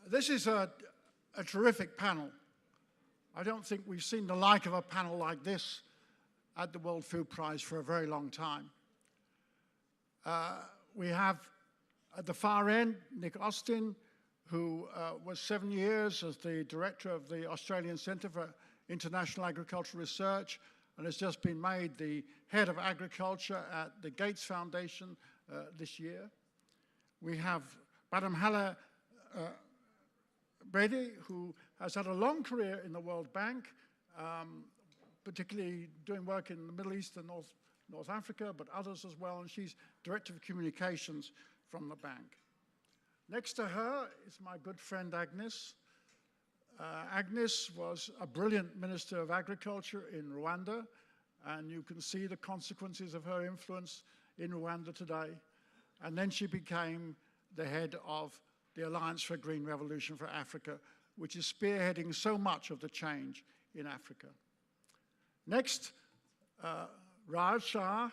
This is a terrific panel. I don't think we've seen the like of a panel like this at the World Food Prize for a very long time. We have at the far end, Nick Austin, who was 7 years as the director of the Australian Centre for International Agricultural Research and has just been made the head of agriculture at the Gates Foundation this year. We have Madam Haleh Bridi, who has had a long career in the World Bank, particularly doing work in the Middle East and North Africa, but others as well, and she's Director of Communications from the bank. Next to her is my good friend Agnes. Agnes was a brilliant Minister of Agriculture in Rwanda, and you can see the consequences of her influence in Rwanda today. And then she became the head of the Alliance for a Green Revolution for Africa, which is spearheading so much of the change in Africa. Next, Shah,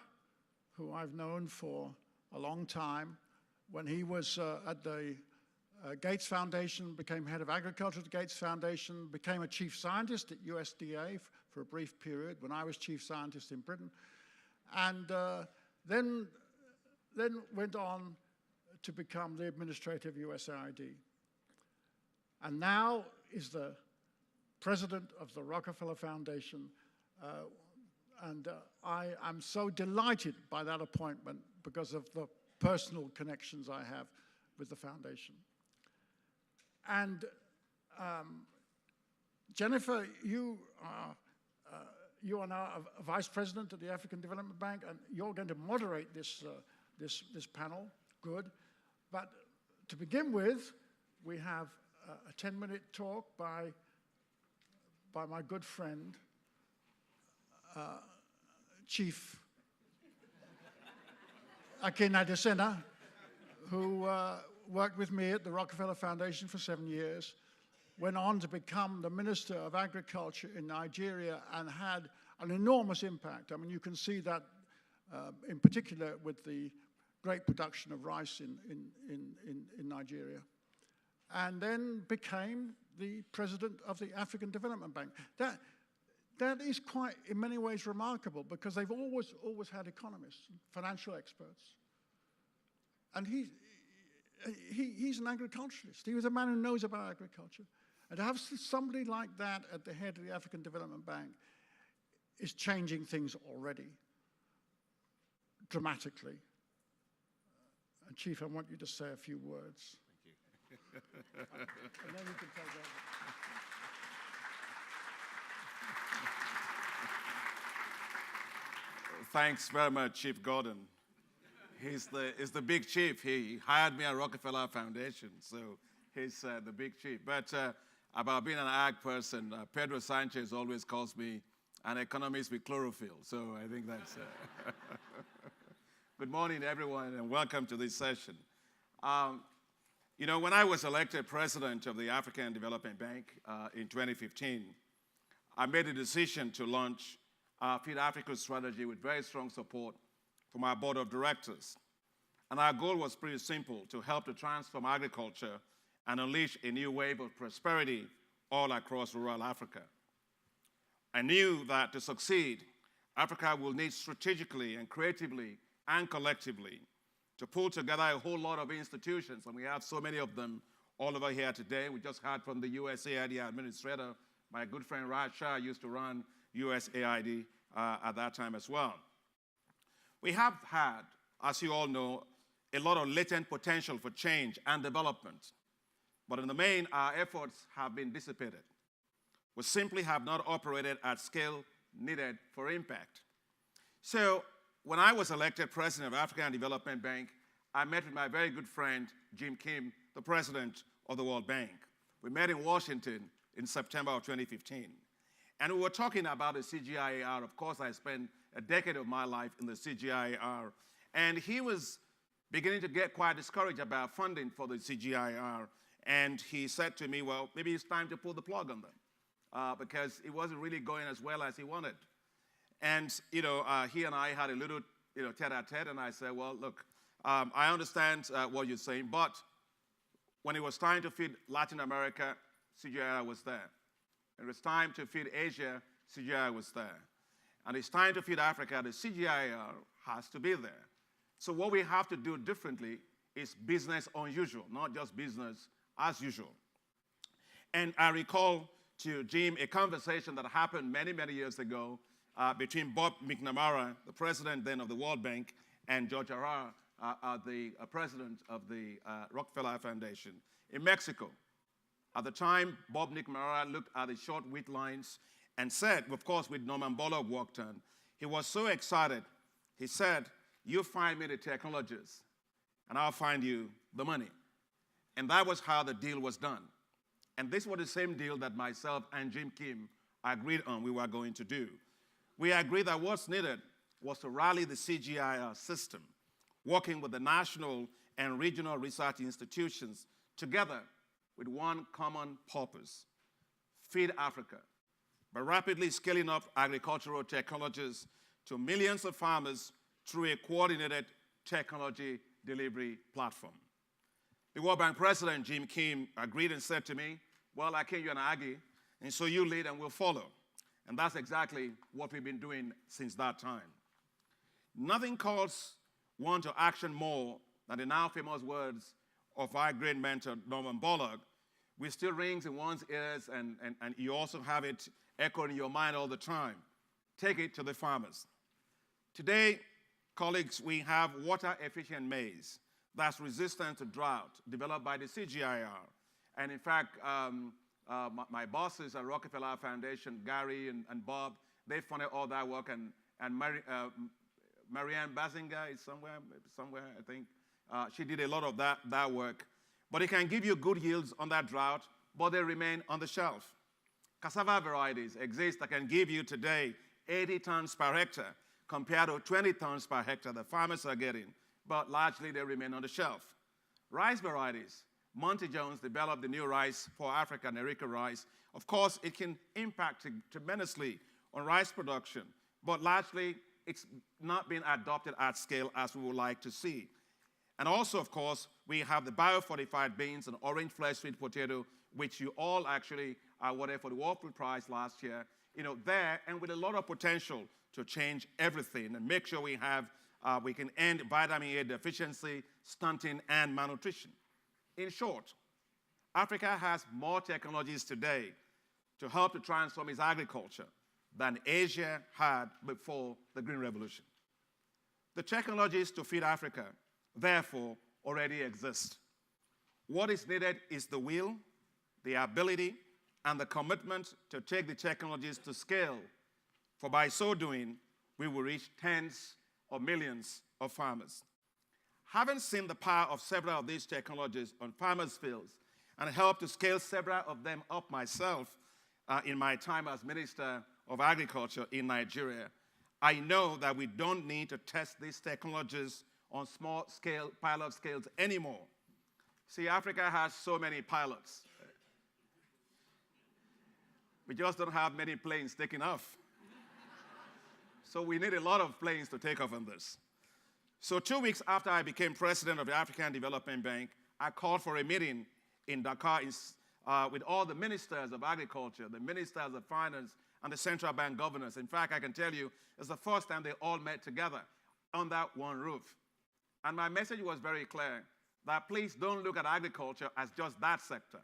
who I've known for a long time, when he was at the Gates Foundation, became head of agriculture at the Gates Foundation, became a chief scientist at USDA for a brief period when I was chief scientist in Britain, and then went on to become the administrator of USAID. And now is the president of the Rockefeller Foundation, and I am so delighted by that appointment because of the personal connections I have with the foundation. And Jennifer, you are now a vice president of the African Development Bank, and you're going to moderate this panel. Good. But to begin with, we have a 10-minute talk by my good friend, Chief Adesina, who worked with me at the Rockefeller Foundation for 7 years, went on to become the Minister of Agriculture in Nigeria and had an enormous impact. I mean, you can see that in particular with the great production of rice in Nigeria. And then became the president of the African Development Bank. That is quite, in many ways, remarkable because they've always had economists, financial experts. And he's an agriculturalist. He was a man who knows about agriculture. And to have somebody like that at the head of the African Development Bank is changing things already dramatically. And Chief, I want you to say a few words. Thank you. And then you can take over. Thanks very much, Chief Gordon. He's the big chief. He hired me at Rockefeller Foundation, so he's the big chief. But about being an ag person, Pedro Sanchez always calls me an economist with chlorophyll, so I think that's... Good morning, everyone, and welcome to this session. You know, when I was elected president of the African Development Bank in 2015, I made a decision to launch our Feed Africa strategy with very strong support from our board of directors. And our goal was pretty simple, to help to transform agriculture and unleash a new wave of prosperity all across rural Africa. I knew that to succeed, Africa will need strategically and creatively and collectively to pull together a whole lot of institutions, and we have so many of them all over here today. We just heard from the USAID administrator. My good friend Shah used to run USAID at that time as well. We have had, as you all know, a lot of latent potential for change and development, but in the main, our efforts have been dissipated. We simply have not operated at scale needed for impact. So when I was elected president of African Development Bank, I met with my very good friend, Jim Kim, the president of the World Bank. We met in Washington in September of 2015. And we were talking about the CGIAR. Of course, I spent a decade of my life in the CGIAR. And he was beginning to get quite discouraged about funding for the CGIAR. And he said to me, well, maybe it's time to pull the plug on them because it wasn't really going as well as he wanted. And, you know, he and I had a little, tete-a-tete, and I said, well, look, I understand what you're saying, but When it was time to feed Latin America, CGIAR was there. When it was time to feed Asia, CGIAR was there. And it's time to feed Africa, the CGIAR has to be there. So what we have to do differently is business unusual, not just business as usual. And I recall to Jim a conversation that happened many, many years ago between Bob McNamara, the president then of the World Bank, and George Arrar, the president of the Rockefeller Foundation in Mexico. At the time, Bob McNamara looked at the short wheat lines and said, of course, with Norman Borlaug worked on, he was so excited, he said, "You find me the technologies, and I'll find you the money." And that was how the deal was done. And this was the same deal that myself and Jim Kim agreed on we were going to do. We agreed that what's needed was to rally the CGIAR system, working with the national and regional research institutions together with one common purpose: feed Africa, by rapidly scaling up agricultural technologies to millions of farmers through a coordinated technology delivery platform. The World Bank president, Jim Kim, agreed and said to me, "Well, Akin, you're an Aggie, and so you lead and we'll follow." And that's exactly what we've been doing since that time. Nothing calls one to action more than the now famous words of our great mentor, Norman Borlaug, which still rings in one's ears, and you also have it echoing in your mind all the time. Take it to the farmers. Today, colleagues, we have water-efficient maize that's resistant to drought, developed by the CGIAR. And in fact, my bosses at Rockefeller Foundation, Gary and Bob, they funded all that work, and Marianne Bazinga is somewhere, I think. She did a lot of that work. But it can give you good yields on that drought, but they remain on the shelf. Cassava varieties exist that can give you today 80 tons per hectare compared to 20 tons per hectare the farmers are getting, but largely they remain on the shelf. Rice varieties. Monty Jones developed the new rice for Africa, Nerika rice. Of course, it can impact tremendously on rice production, but largely it's not been adopted at scale as we would like to see. And also, of course, we have the biofortified beans and orange flesh sweet potato, which you all actually awarded for the World Food Prize last year, there, and with a lot of potential to change everything and make sure we can end vitamin A deficiency, stunting, and malnutrition. In short, Africa has more technologies today to help to transform its agriculture than Asia had before the Green Revolution. The technologies to feed Africa, therefore, already exist. What is needed is the will, the ability, and the commitment to take the technologies to scale, for by so doing, we will reach tens of millions of farmers. Having seen the power of several of these technologies on farmers' fields and helped to scale several of them up myself in my time as Minister of Agriculture in Nigeria, I know that we don't need to test these technologies on small-scale pilot scales anymore. See, Africa has so many pilots. We just don't have many planes taking off. So we need a lot of planes to take off on this. So 2 weeks after I became president of the African Development Bank, I called for a meeting in Dakar with all the ministers of agriculture, the ministers of finance, and the central bank governors. In fact, I can tell you, it's the first time they all met together under one roof. And my message was very clear, that please don't look at agriculture as just that sector.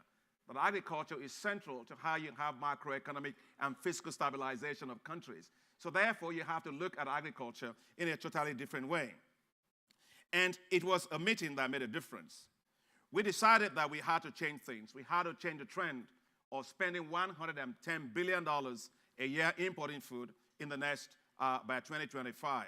But agriculture is central to how you have macroeconomic and fiscal stabilization of countries. So therefore, you have to look at agriculture in a totally different way. And it was a meeting that made a difference. We decided that we had to change things. We had to change the trend of spending $110 billion a year importing food in the next, by 2025.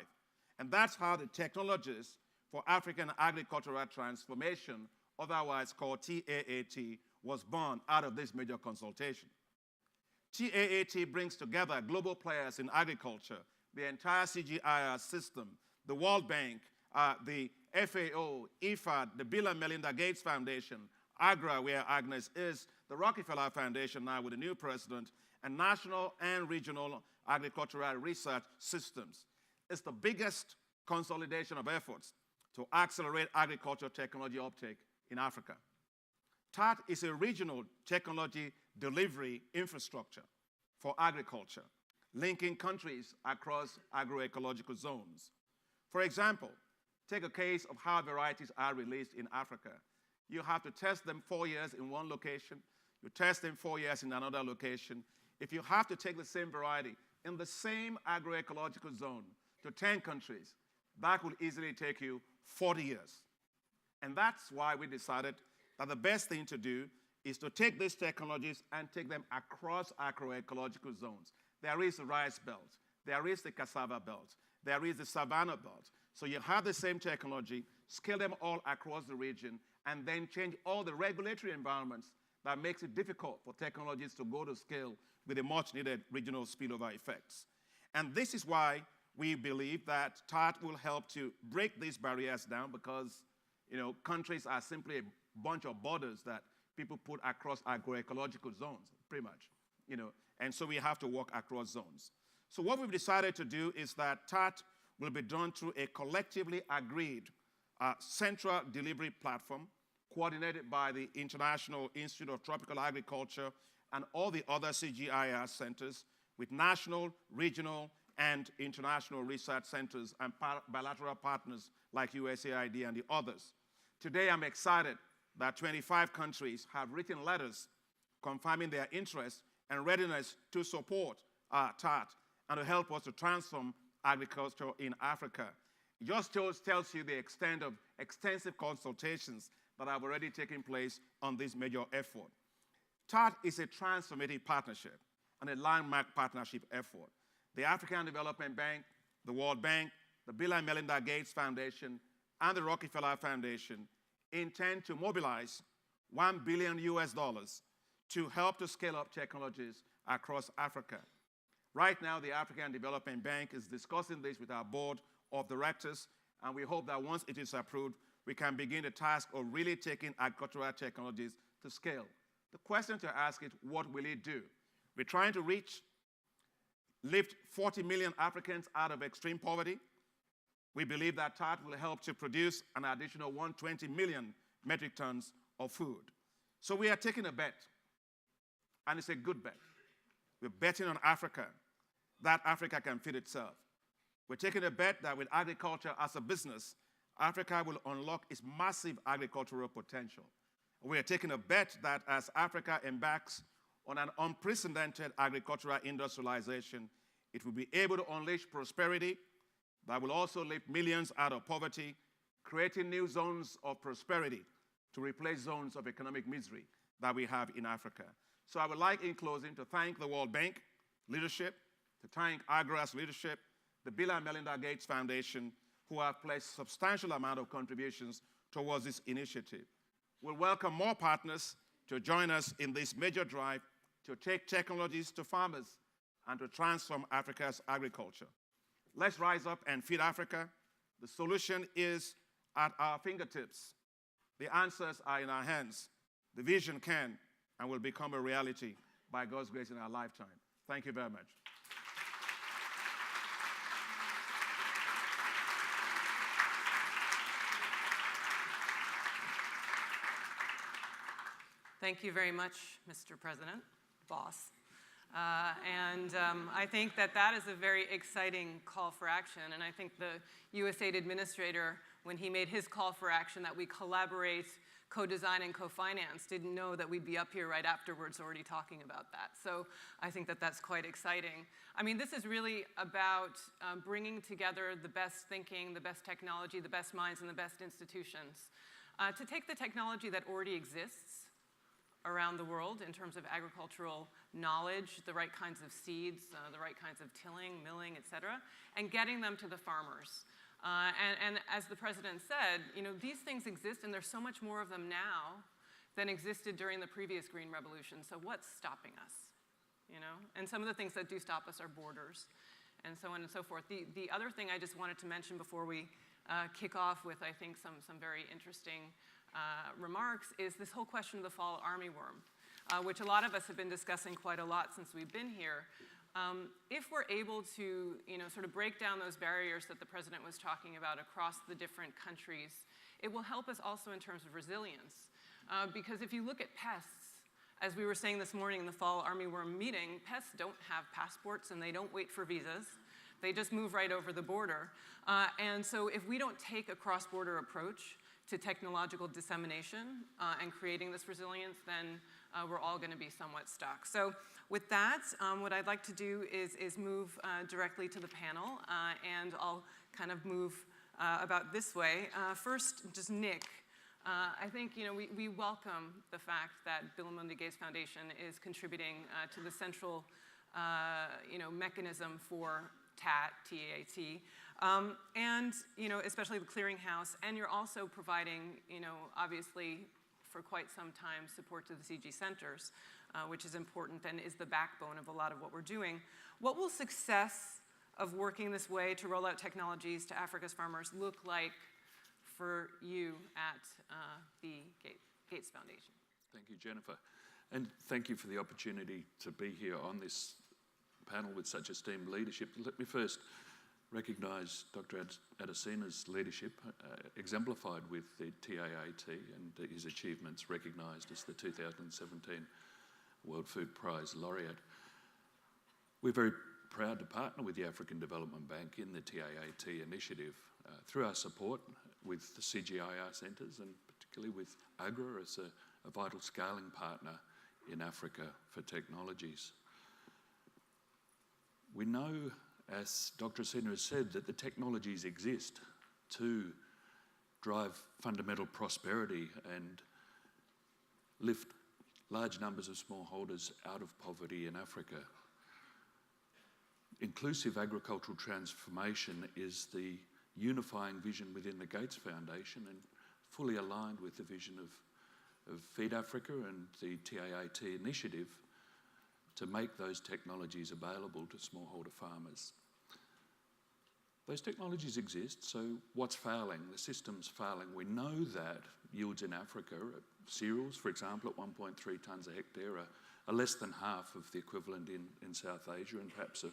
And that's how the technologies for African agricultural transformation, otherwise called TAAT, was born out of this major consultation. TAAT brings together global players in agriculture, the entire CGIAR system, the World Bank, the FAO, IFAD, the Bill and Melinda Gates Foundation, AGRA, where Agnes is, the Rockefeller Foundation now with the new president, and national and regional agricultural research systems. It's the biggest consolidation of efforts to accelerate agricultural technology uptake in Africa. TAAT is a regional technology delivery infrastructure for agriculture, linking countries across agroecological zones. For example, take a case of how varieties are released in Africa. You have to test them 4 years in one location. You test them 4 years in another location. If you have to take the same variety in the same agroecological zone to 10 countries, that will easily take you 40 years. And that's why we decided that the best thing to do is to take these technologies and take them across agroecological zones. There is the rice belt. There is the cassava belt. There is the savanna belt. So you have the same technology, scale them all across the region, and then change all the regulatory environments that makes it difficult for technologies to go to scale with the much-needed regional spillover effects. And this is why we believe that TAAT will help to break these barriers down, because countries are simply a bunch of borders that people put across agroecological zones, pretty much. And so we have to work across zones. So what we've decided to do is that TAAT will be done through a collectively agreed central delivery platform coordinated by the International Institute of Tropical Agriculture and all the other CGIAR centers, with national, regional, and international research centers and bilateral partners like USAID and the others. Today, I'm excited that 25 countries have written letters confirming their interest and readiness to support TAAT and to help us to transform agriculture in Africa. It just tells you the extent of extensive consultations that have already taken place on this major effort. TAAT is a transformative partnership and a landmark partnership effort. The African Development Bank, the World Bank, the Bill and Melinda Gates Foundation, and the Rockefeller Foundation intend to mobilize $1 billion to help to scale up technologies across Africa. Right now, the African Development Bank is discussing this with our board of directors, and we hope that once it is approved, we can begin the task of really taking agricultural technologies to scale. The question to ask is, what will it do? We're trying to lift 40 million Africans out of extreme poverty. We believe that TAAT will help to produce an additional 120 million metric tons of food. So we are taking a bet, and it's a good bet. We're betting on Africa, that Africa can feed itself. We're taking a bet that with agriculture as a business, Africa will unlock its massive agricultural potential. We are taking a bet that as Africa embarks on an unprecedented agricultural industrialization, it will be able to unleash prosperity that will also lift millions out of poverty, creating new zones of prosperity to replace zones of economic misery that we have in Africa. So I would like, in closing, to thank the World Bank leadership, to thank AGRA's leadership, the Bill and Melinda Gates Foundation, who have placed substantial amount of contributions towards this initiative. We'll welcome more partners to join us in this major drive to take technologies to farmers and to transform Africa's agriculture. Let's rise up and feed Africa. The solution is at our fingertips. The answers are in our hands. The vision can and will become a reality by God's grace in our lifetime. Thank you very much. Thank you very much, Mr. President, boss. I think that is a very exciting call for action. And I think the USAID administrator, when he made his call for action that we collaborate, co-design, and co-finance, didn't know that we'd be up here right afterwards already talking about that. So I think that's quite exciting. I mean, this is really about bringing together the best thinking, the best technology, the best minds, and the best institutions to take the technology that already exists around the world in terms of agricultural knowledge, the right kinds of seeds, the right kinds of tilling, milling, et cetera, and getting them to the farmers. And as the president said, these things exist, and there's so much more of them now than existed during the previous Green Revolution. So what's stopping us? And some of the things that do stop us are borders, and so on and so forth. The other thing I just wanted to mention before we kick off with, I think, some very interesting remarks is this whole question of the fall armyworm, which a lot of us have been discussing quite a lot since we've been here. If we're able to, sort of break down those barriers that the president was talking about across the different countries, it will help us also in terms of resilience. Because if you look at pests, as we were saying this morning in the fall armyworm meeting, pests don't have passports and they don't wait for visas. They just move right over the border. And so if we don't take a cross-border approach to technological dissemination and creating this resilience, then we're all going to be somewhat stuck. So with that, what I'd like to do is move directly to the panel, and I'll kind of move about this way. First, just Nick. I think we welcome the fact that Bill and Melinda Gates Foundation is contributing to the central mechanism for TAAT, and especially the clearinghouse. And you're also providing, obviously, for quite some time, support to the CG centers, which is important and is the backbone of a lot of what we're doing. What will success of working this way to roll out technologies to Africa's farmers look like for you at the Gates Foundation? Thank you, Jennifer. And thank you for the opportunity to be here on this panel with such esteemed leadership. Let me first recognise Dr. Adesina's leadership, exemplified with the TAAT and his achievements recognised as the 2017 World Food Prize laureate. We're very proud to partner with the African Development Bank in the TAAT initiative through our support with the CGIAR centres and particularly with AGRA as a vital scaling partner in Africa for technologies. We know, as Dr. Adesina has said, that the technologies exist to drive fundamental prosperity and lift large numbers of smallholders out of poverty in Africa. Inclusive agricultural transformation is the unifying vision within the Gates Foundation and fully aligned with the vision of Feed Africa and the TAAT initiative to make those technologies available to smallholder farmers. Those technologies exist, so what's failing? The system's failing. We know that yields in Africa, cereals, for example, at 1.3 tonnes a hectare, are less than half of the equivalent in South Asia and perhaps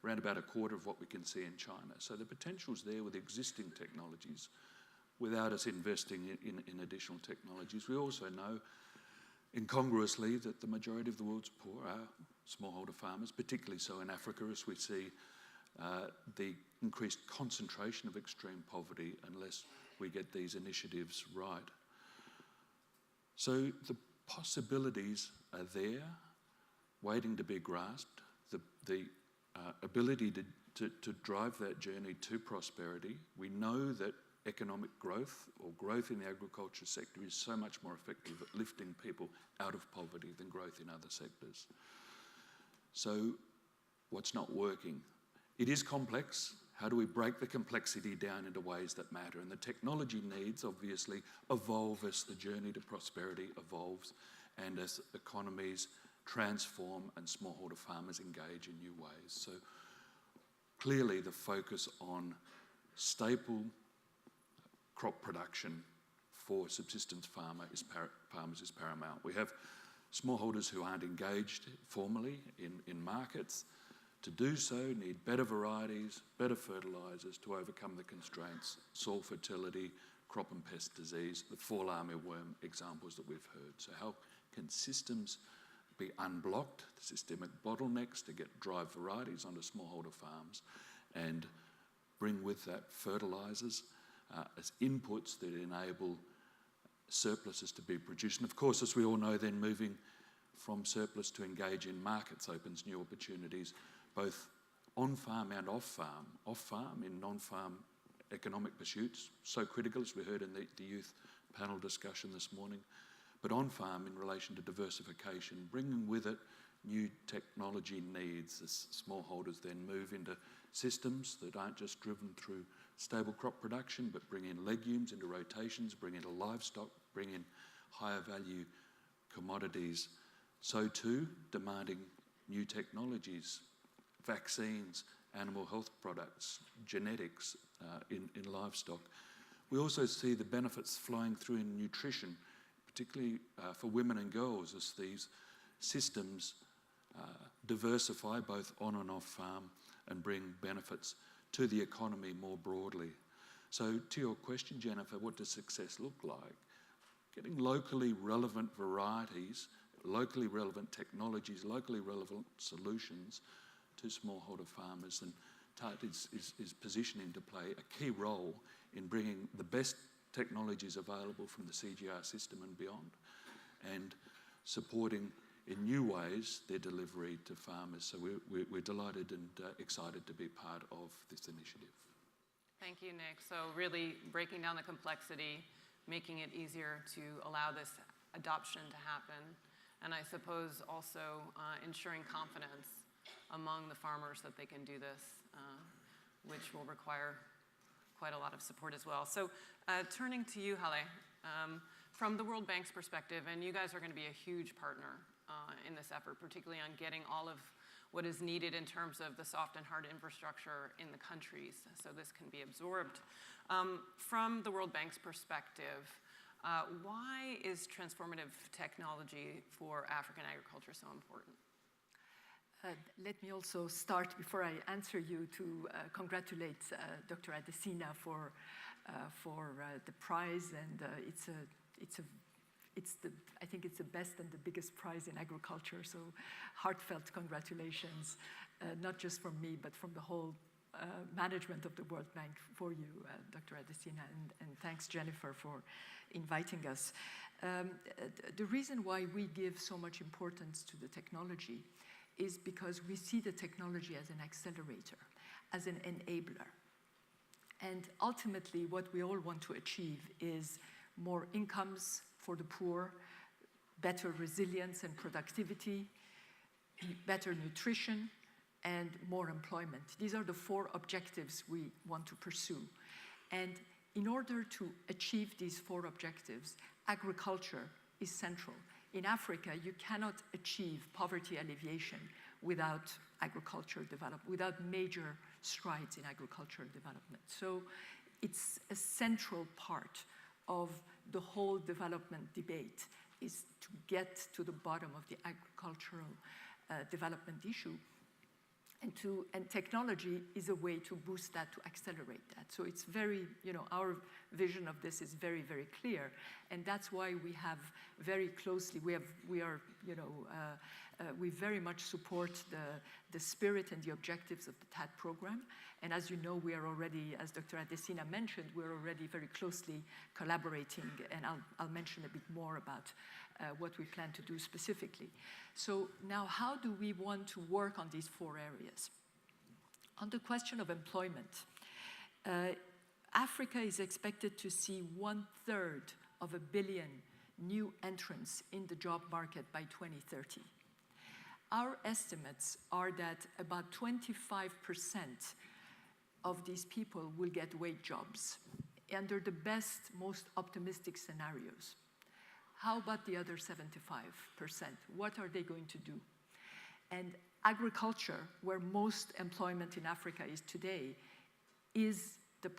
around about a quarter of what we can see in China. So the potential's there with existing technologies without us investing in additional technologies. We also know incongruously that the majority of the world's poor are smallholder farmers, particularly so in Africa, as we see the increased concentration of extreme poverty unless we get these initiatives right. So the possibilities are there, waiting to be grasped. The ability to drive that journey to prosperity. We know that economic growth or growth in the agriculture sector is so much more effective at lifting people out of poverty than growth in other sectors. So what's not working? It is complex. How do we break the complexity down into ways that matter? And the technology needs obviously evolve as the journey to prosperity evolves and as economies transform and smallholder farmers engage in new ways. So clearly the focus on staple crop production for subsistence farmers is paramount. We have smallholders who aren't engaged formally in markets. To do so, need better varieties, better fertilisers to overcome the constraints, soil fertility, crop and pest disease, the fall armyworm examples that we've heard. So how can systems be unblocked, the systemic bottlenecks to get drive varieties onto smallholder farms and bring with that fertilisers as inputs that enable surpluses to be produced. And of course, as we all know, then moving from surplus to engage in markets opens new opportunities, both on-farm and off-farm. Off-farm in non-farm economic pursuits, so critical as we heard in the youth panel discussion this morning, but on-farm in relation to diversification, bringing with it new technology needs as smallholders then move into systems that aren't just driven through stable crop production, but bring in legumes into rotations, bring in livestock, bring in higher value commodities. So too, demanding new technologies, vaccines, animal health products, genetics in livestock. We also see the benefits flowing through in nutrition, particularly for women and girls, as these systems diversify both on and off farm and bring benefits to the economy more broadly. So to your question, Jennifer, what does success look like? getting locally relevant varieties, locally relevant technologies, locally relevant solutions to smallholder farmers. And TAAT is positioning to play a key role in bringing the best technologies available from the CGR system and beyond, and supporting in new ways their delivery to farmers. So we're delighted and excited to be part of this initiative. Thank you, Nick. So really breaking down the complexity, making it easier to allow this adoption to happen, and I suppose also ensuring confidence among the farmers that they can do this, which will require quite a lot of support as well. So turning to you, Haleh, from the World Bank's perspective, and you guys are going to be a huge partner in this effort, particularly on getting all of what is needed in terms of the soft and hard infrastructure in the countries, so this can be absorbed. From the World Bank's perspective, why is transformative technology for African agriculture so important? Let me also start, before I answer you, to congratulate Dr. Adesina for the prize, and I think it's the best and the biggest prize in agriculture, so heartfelt congratulations, not just from me, but from the whole management of the World Bank for you, Dr. Adesina, and thanks, Jennifer, for inviting us. The reason why we give so much importance to the technology is because we see the technology as an accelerator, as an enabler. And ultimately, what we all want to achieve is more incomes for the poor, better resilience and productivity, better nutrition, and more employment. These are the 4 objectives we want to pursue. And in order to achieve these 4 objectives, agriculture is central. In Africa, you cannot achieve poverty alleviation without agriculture development, without major strides in agricultural development. So it's a central part of the whole development debate, is to get to the bottom of the agricultural development issue. And technology is a way to boost that, to accelerate that. So it's very, our vision of this is very, very clear. And that's why we have very closely, we very much support the spirit and the objectives of the TAAT program. And as you know, we are already, as Dr. Adesina mentioned, we're already very closely collaborating, and I'll mention a bit more about what we plan to do specifically. So now, how do we want to work on these 4 areas? On the question of employment, Africa is expected to see 1/3 of a billion new entrants in the job market by 2030. Our estimates are that about 25% of these people will get wage jobs under the best, most optimistic scenarios. How about the other 75%? What are they going to do? And agriculture, where most employment in Africa is today, is the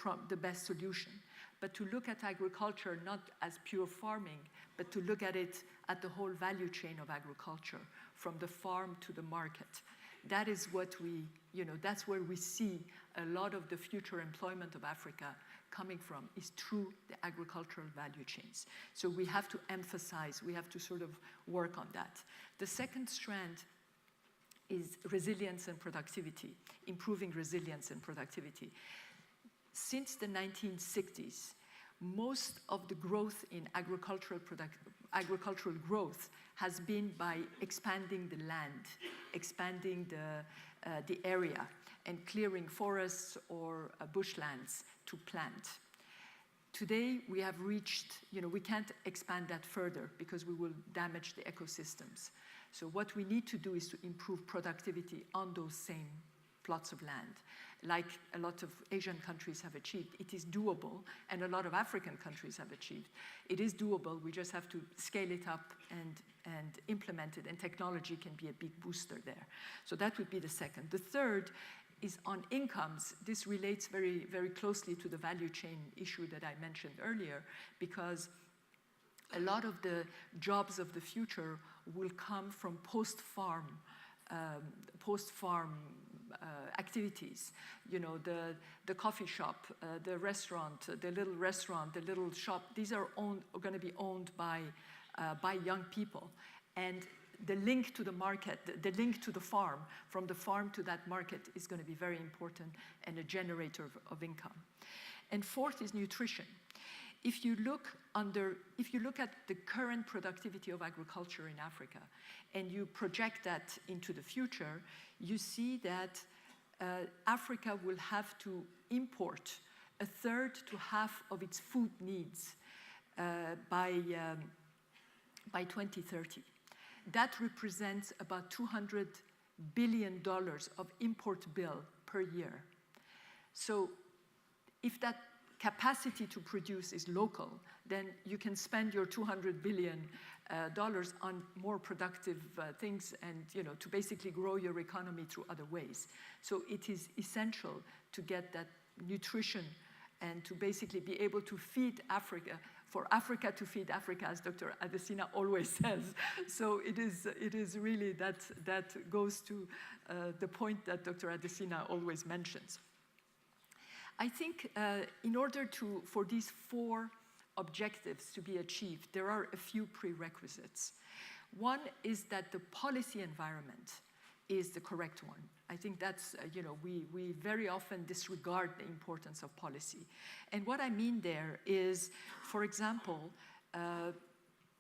best solution. But to look at agriculture not as pure farming, but to look at it at the whole value chain of agriculture, from the farm to the market. That is what that's where we see a lot of the future employment of Africa coming from, is through the agricultural value chains. So we have to emphasize, we have to sort of work on that. The second strand is resilience and productivity, improving resilience and productivity. Since the 1960s, most of the growth in agricultural growth has been by expanding the land, expanding the area, and clearing forests or bushlands to plant. Today, we have reached, we can't expand that further because we will damage the ecosystems. So what we need to do is to improve productivity on those same plots of land, like a lot of Asian countries have achieved. It is doable, and a lot of African countries have achieved. It is doable, we just have to scale it up and implement it, and technology can be a big booster there. So that would be the second. The third is on incomes. This relates very, very closely to the value chain issue that I mentioned earlier, because a lot of the jobs of the future will come from post-farm post-farm activities, the coffee shop, the restaurant, the little shop, these are going to be owned by young people. And the link to the market, the link to the farm, from the farm to that market is going to be very important and a generator of income. And fourth is nutrition. If you look at the current productivity of agriculture in Africa and you project that into the future, you see that Africa will have to import 1/3 to half of its food needs by 2030. That represents about $200 billion of import bill per year. So if that capacity to produce is local, then you can spend your $200 billion on more productive things and to basically grow your economy through other ways. So it is essential to get that nutrition and to basically be able to feed Africa, for Africa to feed Africa, as Dr. Adesina always says. So it is really, that goes to the point that Dr. Adesina always mentions. I think in order for these 4 objectives to be achieved, there are a few prerequisites. One is that the policy environment is the correct one. I think that's, we very often disregard the importance of policy. And what I mean there is, for example,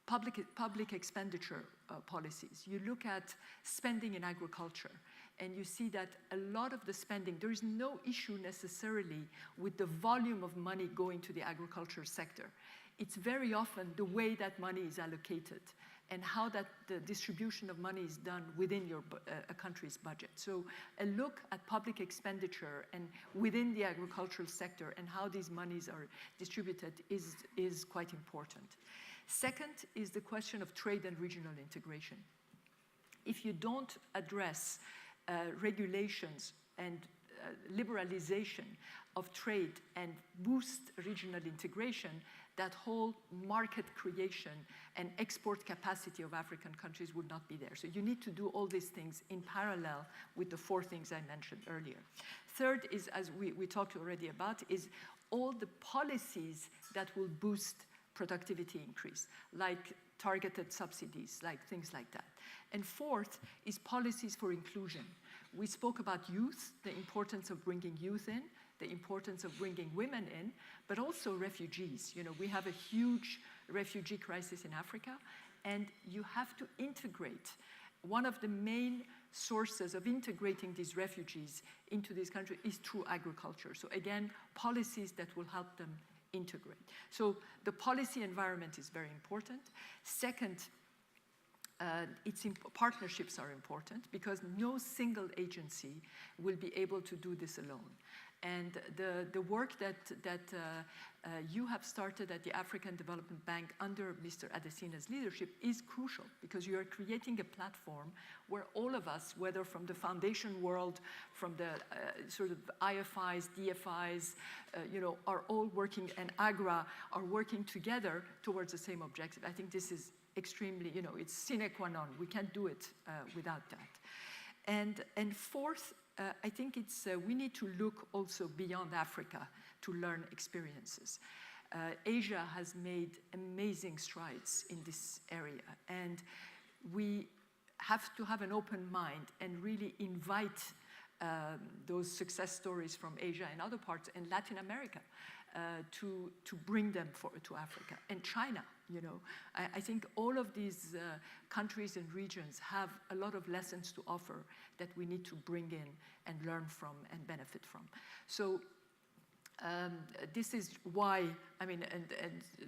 public expenditure policies. You look at spending in agriculture, and you see that a lot of the spending, there is no issue necessarily with the volume of money going to the agriculture sector. It's very often the way that money is allocated and how that the distribution of money is done within a country's budget. So a look at public expenditure and within the agricultural sector and how these monies are distributed is quite important. Second is the question of trade and regional integration. If you don't address regulations and liberalization of trade and boost regional integration, that whole market creation and export capacity of African countries would not be there. So you need to do all these things in parallel with the 4 things I mentioned earlier. Third is, as we talked already about, is all the policies that will boost productivity increase, like targeted subsidies, like things like that. And fourth is policies for inclusion. We spoke about youth, the importance of bringing youth in, the importance of bringing women in, but also refugees. We have a huge refugee crisis in Africa, and you have to integrate. One of the main sources of integrating these refugees into this country is through agriculture. So again, policies that will help them integrate. So the policy environment is very important. Second, partnerships are important because no single agency will be able to do this alone. And the work that you have started at the African Development Bank under Mr. Adesina's leadership is crucial because you are creating a platform where all of us, whether from the foundation world, from the sort of IFIs, DFIs, are all working, and AGRA are working together towards the same objective. I think this is extremely, it's sine qua non. We can't do it without that. And fourth, I think we need to look also beyond Africa to learn experiences. Asia has made amazing strides in this area, and we have to have an open mind and really invite those success stories from Asia and other parts, and Latin America, to bring them to Africa. And China, I think all of these countries and regions have a lot of lessons to offer that we need to bring in and learn from and benefit from. So this is why, and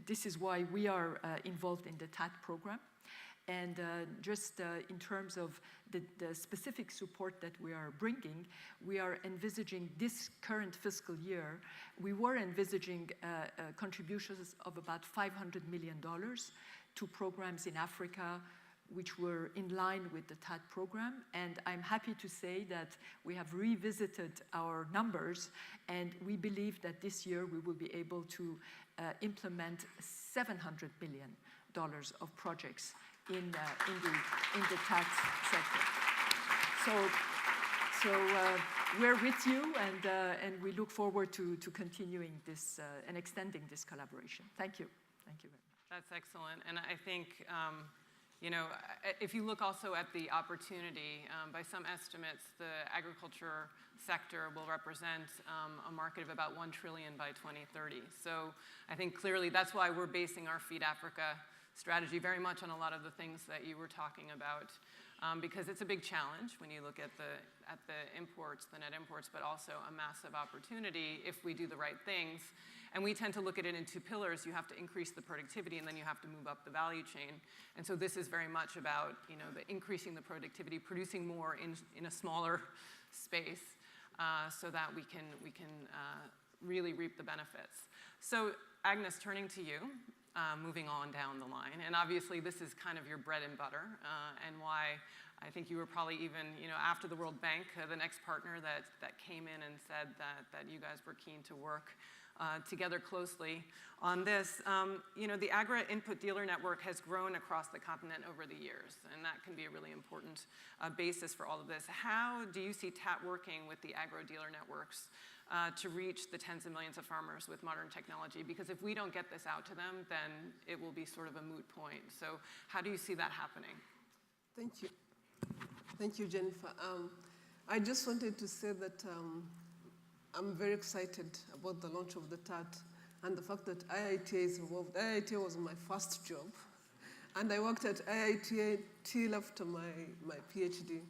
this is why we are involved in the TAAT program. And just in terms of the specific support that we are bringing, we are envisaging this current fiscal year, we were envisaging contributions of about $500 million to programs in Africa, which were in line with the TAAT program. And I'm happy to say that we have revisited our numbers, and we believe that this year we will be able to implement $700 billion of projects in the TAAT sector. So we're with you, and we look forward to continuing this and extending this collaboration. Thank you. Thank you very much. That's excellent. And I think, if you look also at the opportunity, by some estimates, the agriculture sector will represent a market of about $1 trillion by 2030. So I think clearly that's why we're basing our Feed Africa strategy very much on a lot of the things that you were talking about, because it's a big challenge when you look at the imports, the net imports, but also a massive opportunity if we do the right things. And we tend to look at it in two pillars. You have to increase the productivity, and then you have to move up the value chain. And so this is very much about the increasing the productivity, producing more in a smaller space, so that we can really reap the benefits. So Agnes, turning to you, moving on down the line, and obviously this is kind of your bread and butter, and why I think you were probably even, after the World Bank, the next partner that came in and said that you guys were keen to work together closely on this. The AGRA Input Dealer Network has grown across the continent over the years, and that can be a really important basis for all of this. How do you see TAAT working with the agro dealer networks to reach the tens of millions of farmers with modern technology? Because if we don't get this out to them, then it will be sort of a moot point. So how do you see that happening? Thank you. Thank you, Jennifer. I just wanted to say that I'm very excited about the launch of the TAAT and the fact that IITA is involved. IITA was my first job, and I worked at IITA till after my PhD.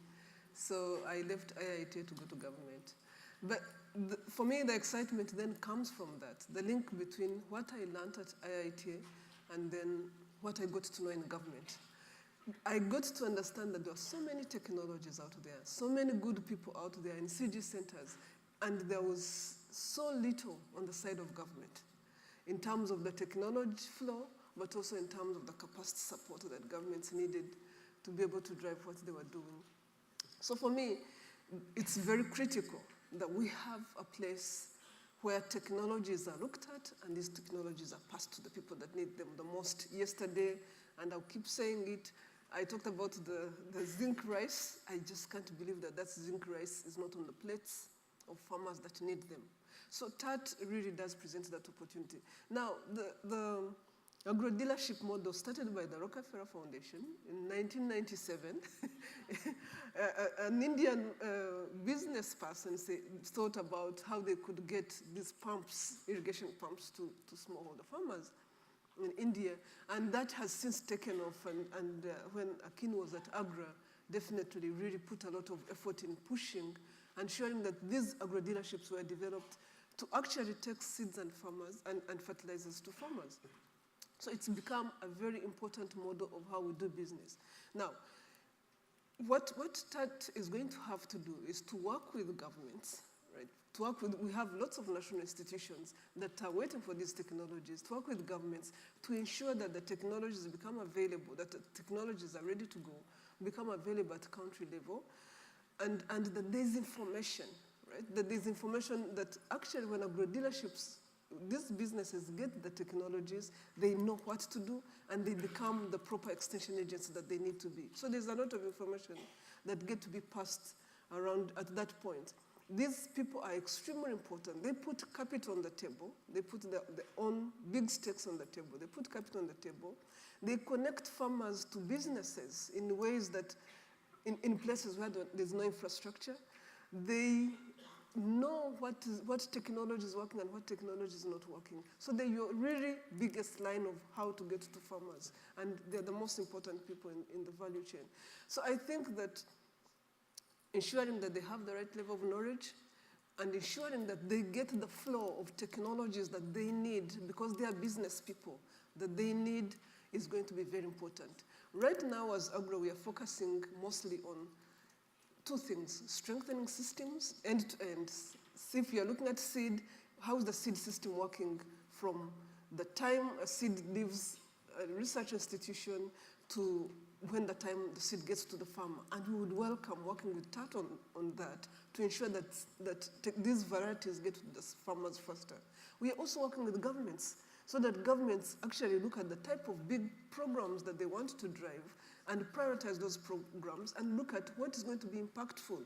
So I left IITA to go to government. But for me, the excitement then comes from that, the link between what I learned at IITA and then what I got to know in government. I got to understand that there are so many technologies out there, so many good people out there in CG centers, and there was so little on the side of government in terms of the technology flow, but also in terms of the capacity support that governments needed to be able to drive what they were doing. So for me, it's very critical that we have a place where technologies are looked at and these technologies are passed to the people that need them the most. Yesterday, and I'll keep saying it, I talked about the zinc rice. I just can't believe that zinc rice is not on the plates of farmers that need them. So TAAT really does present that opportunity. Now, the agro-dealership model started by the Rockefeller Foundation in 1997. An Indian business person thought about how they could get these pumps, irrigation pumps, to smallholder farmers in India, and that has since taken off, and when Akinwumi was at AGRA, definitely really put a lot of effort in pushing and showing that these agro-dealerships were developed to actually take seeds and fertilizers to farmers. So it's become a very important model of how we do business. Now, what TAAT is going to have to do is to work with governments, right? We have lots of national institutions that are waiting for these technologies, to work with governments to ensure that the technologies become available, that the technologies are ready to go, become available at country level, and that there's information, right? That there's information that actually when agro-dealerships, these businesses get the technologies, they know what to do, and they become the proper extension agents that they need to be. So there's a lot of information that get to be passed around at that point. These people are extremely important. They put capital on the table. They put their own big stakes on the table. They put capital on the table. They connect farmers to businesses in ways that, in places where there's no infrastructure. They know what technology is working and what technology is not working. So they're your really biggest line of how to get to farmers. And they're the most important people in the value chain. So I think that ensuring that they have the right level of knowledge and ensuring that they get the flow of technologies that they need, because they are business people, that they need, is going to be very important. Right now as AGRA, we are focusing mostly on two things: strengthening systems end to end. See, if you're looking at seed, how is the seed system working from the time a seed leaves a research institution to when the time the seed gets to the farmer. And we would welcome working with TAAT on that to ensure that these varieties get to the farmers faster. We are also working with governments so that governments actually look at the type of big programs that they want to drive and prioritize those programs and look at what is going to be impactful,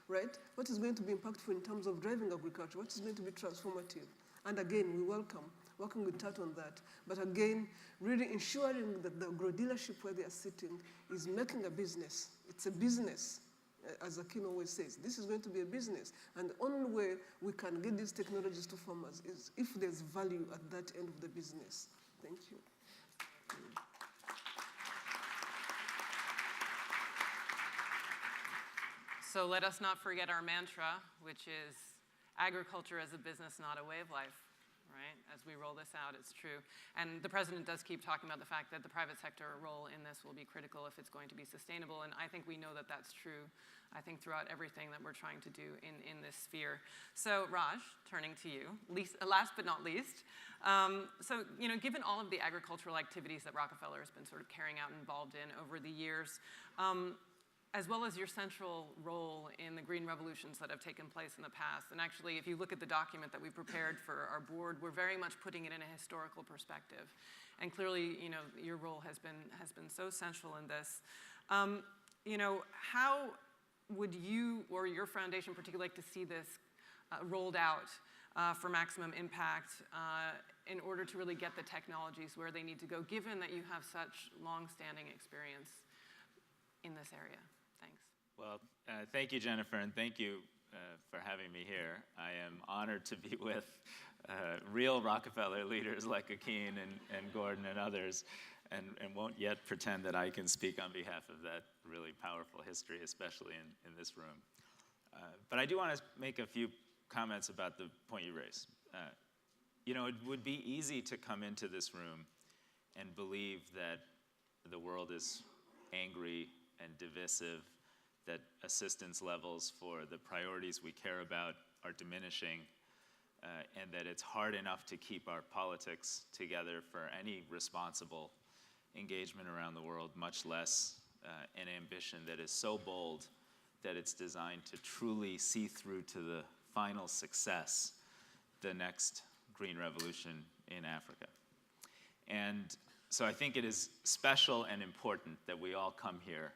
right? What is going to be impactful in terms of driving agriculture? What is going to be transformative? And again, we welcome working with TAAT on that. But again, really ensuring that the agro dealership where they are sitting is making a business. It's a business. As Akin always says, this is going to be a business. And the only way we can get these technologies to farmers is if there's value at that end of the business. Thank you. So let us not forget our mantra, which is agriculture as a business, not a way of life. Right? As we roll this out, it's true. And the president does keep talking about the fact that the private sector role in this will be critical if it's going to be sustainable. And I think we know that that's true, I think, throughout everything that we're trying to do in this sphere. So Raj, turning to you, last but not least. So, given all of the agricultural activities that Rockefeller has been sort of carrying out and involved in over the years, as well as your central role in the green revolutions that have taken place in the past. And actually, if you look at the document that we prepared for our board, we're very much putting it in a historical perspective. And clearly, your role has been so central in this. How would you or your foundation particularly like to see this rolled out for maximum impact in order to really get the technologies where they need to go, given that you have such long-standing experience in this area? Thanks. Well, thank you, Jennifer, and thank you for having me here. I am honored to be with real Rockefeller leaders like Akin and Gordon and others, and won't yet pretend that I can speak on behalf of that really powerful history, especially in this room. But I do want to make a few comments about the point you raised. It would be easy to come into this room and believe that the world is angry and divisive, that assistance levels for the priorities we care about are diminishing, and that it's hard enough to keep our politics together for any responsible engagement around the world, much less an ambition that is so bold that it's designed to truly see through to the final success, the next green revolution in Africa. And so I think it is special and important that we all come here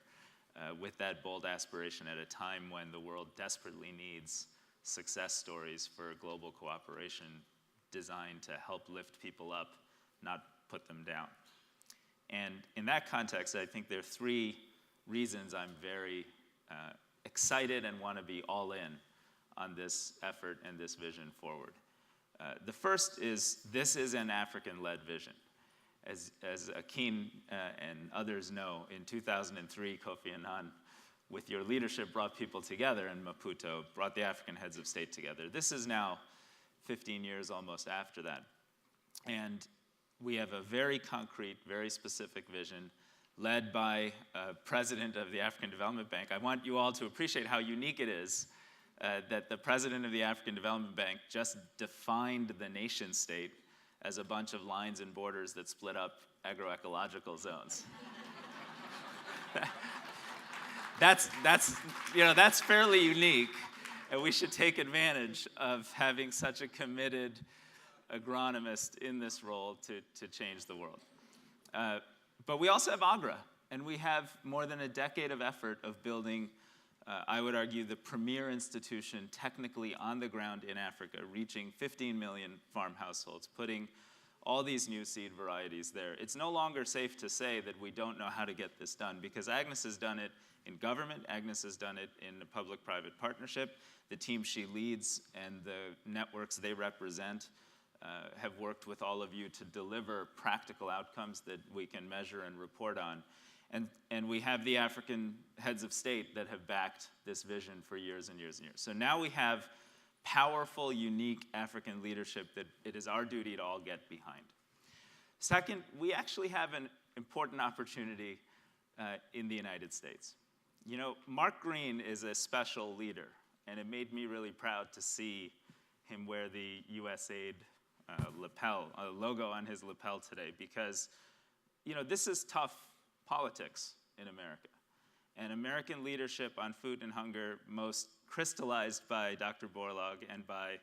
with that bold aspiration at a time when the world desperately needs success stories for global cooperation designed to help lift people up, not put them down. And in that context, I think there are three reasons I'm very excited and want to be all in on this effort and this vision forward. The first is this is an African-led vision. As Akin and others know, in 2003, Kofi Annan, with your leadership, brought people together in Maputo, brought the African heads of state together. This is now 15 years almost after that. And we have a very concrete, very specific vision led by president of the African Development Bank. I want you all to appreciate how unique it is that the president of the African Development Bank just defined the nation state as a bunch of lines and borders that split up agroecological zones. That's fairly unique, and we should take advantage of having such a committed agronomist in this role to change the world. But we also have AGRA, and we have more than a decade of effort of building, I would argue, the premier institution technically on the ground in Africa, reaching 15 million farm households, putting all these new seed varieties there. It's no longer safe to say that we don't know how to get this done, because Agnes has done it in government, Agnes has done it in the public-private partnership. The team she leads and the networks they represent have worked with all of you to deliver practical outcomes that we can measure and report on. And we have the African heads of state that have backed this vision for years and years and years. So now we have powerful, unique African leadership that it is our duty to all get behind. Second, we actually have an important opportunity in the United States. Mark Green is a special leader, and it made me really proud to see him wear the USAID logo on his lapel today, because this is tough politics in America. And American leadership on food and hunger, most crystallized by Dr. Borlaug and by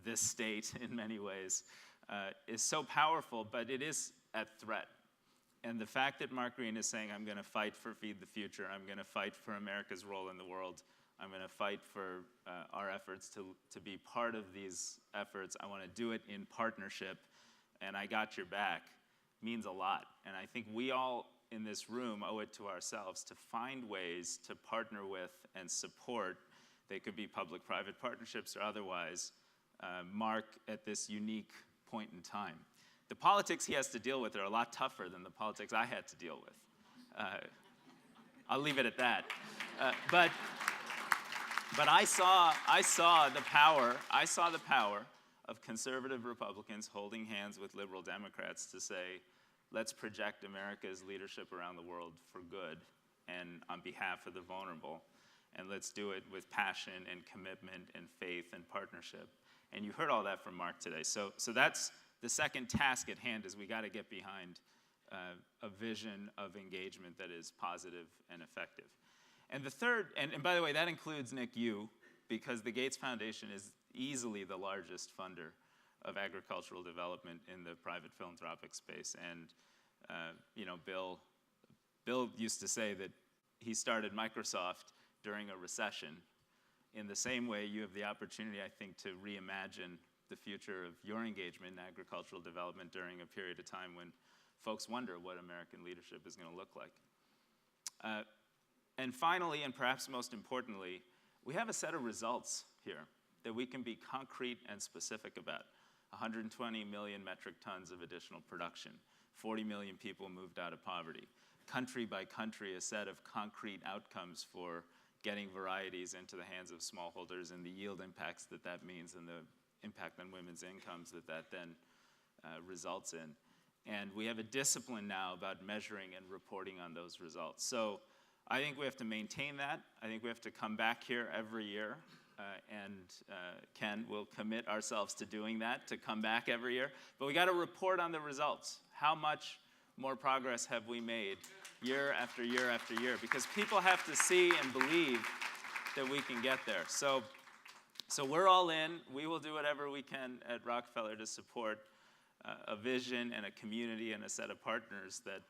this state in many ways, is so powerful, but it is at threat. And the fact that Mark Green is saying, I'm going to fight for Feed the Future, I'm going to fight for America's role in the world, I'm going to fight for our efforts to be part of these efforts, I want to do it in partnership, and I got your back, means a lot. And I think we all in this room owe it to ourselves to find ways to partner with and support. They could be public-private partnerships or otherwise, Mark at this unique point in time. The politics he has to deal with are a lot tougher than the politics I had to deal with. I'll leave it at that. But I saw the power of conservative Republicans holding hands with liberal Democrats to say, let's project America's leadership around the world for good and on behalf of the vulnerable. And let's do it with passion and commitment and faith and partnership. And you heard all that from Mark today. So that's the second task at hand, is we got to get behind a vision of engagement that is positive and effective. And the third, and by the way, that includes, Nick, you, because the Gates Foundation is easily the largest funder of agricultural development in the private philanthropic space. And Bill used to say that he started Microsoft during a recession. In the same way, you have the opportunity, I think, to reimagine the future of your engagement in agricultural development during a period of time when folks wonder what American leadership is going to look like. And finally, and perhaps most importantly, we have a set of results here that we can be concrete and specific about. 120 million metric tons of additional production, 40 million people moved out of poverty. Country by country, a set of concrete outcomes for getting varieties into the hands of smallholders and the yield impacts that means and the impact on women's incomes that then results in. And we have a discipline now about measuring and reporting on those results. So I think we have to maintain that. I think we have to come back here every year, and Ken will commit ourselves to doing that, to come back every year. But we got to report on the results. How much more progress have we made year after year after year? Because people have to see and believe that we can get there. So we're all in. We will do whatever we can at Rockefeller to support a vision and a community and a set of partners that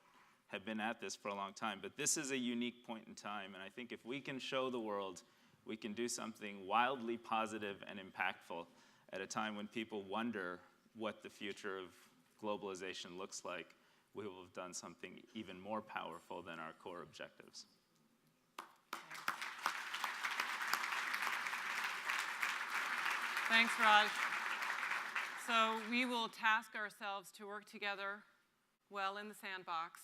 have been at this for a long time. But this is a unique point in time, and I think if we can show the world we can do something wildly positive and impactful at a time when people wonder what the future of globalization looks like, we will have done something even more powerful than our core objectives. Thanks, Raj. So we will task ourselves to work together well in the sandbox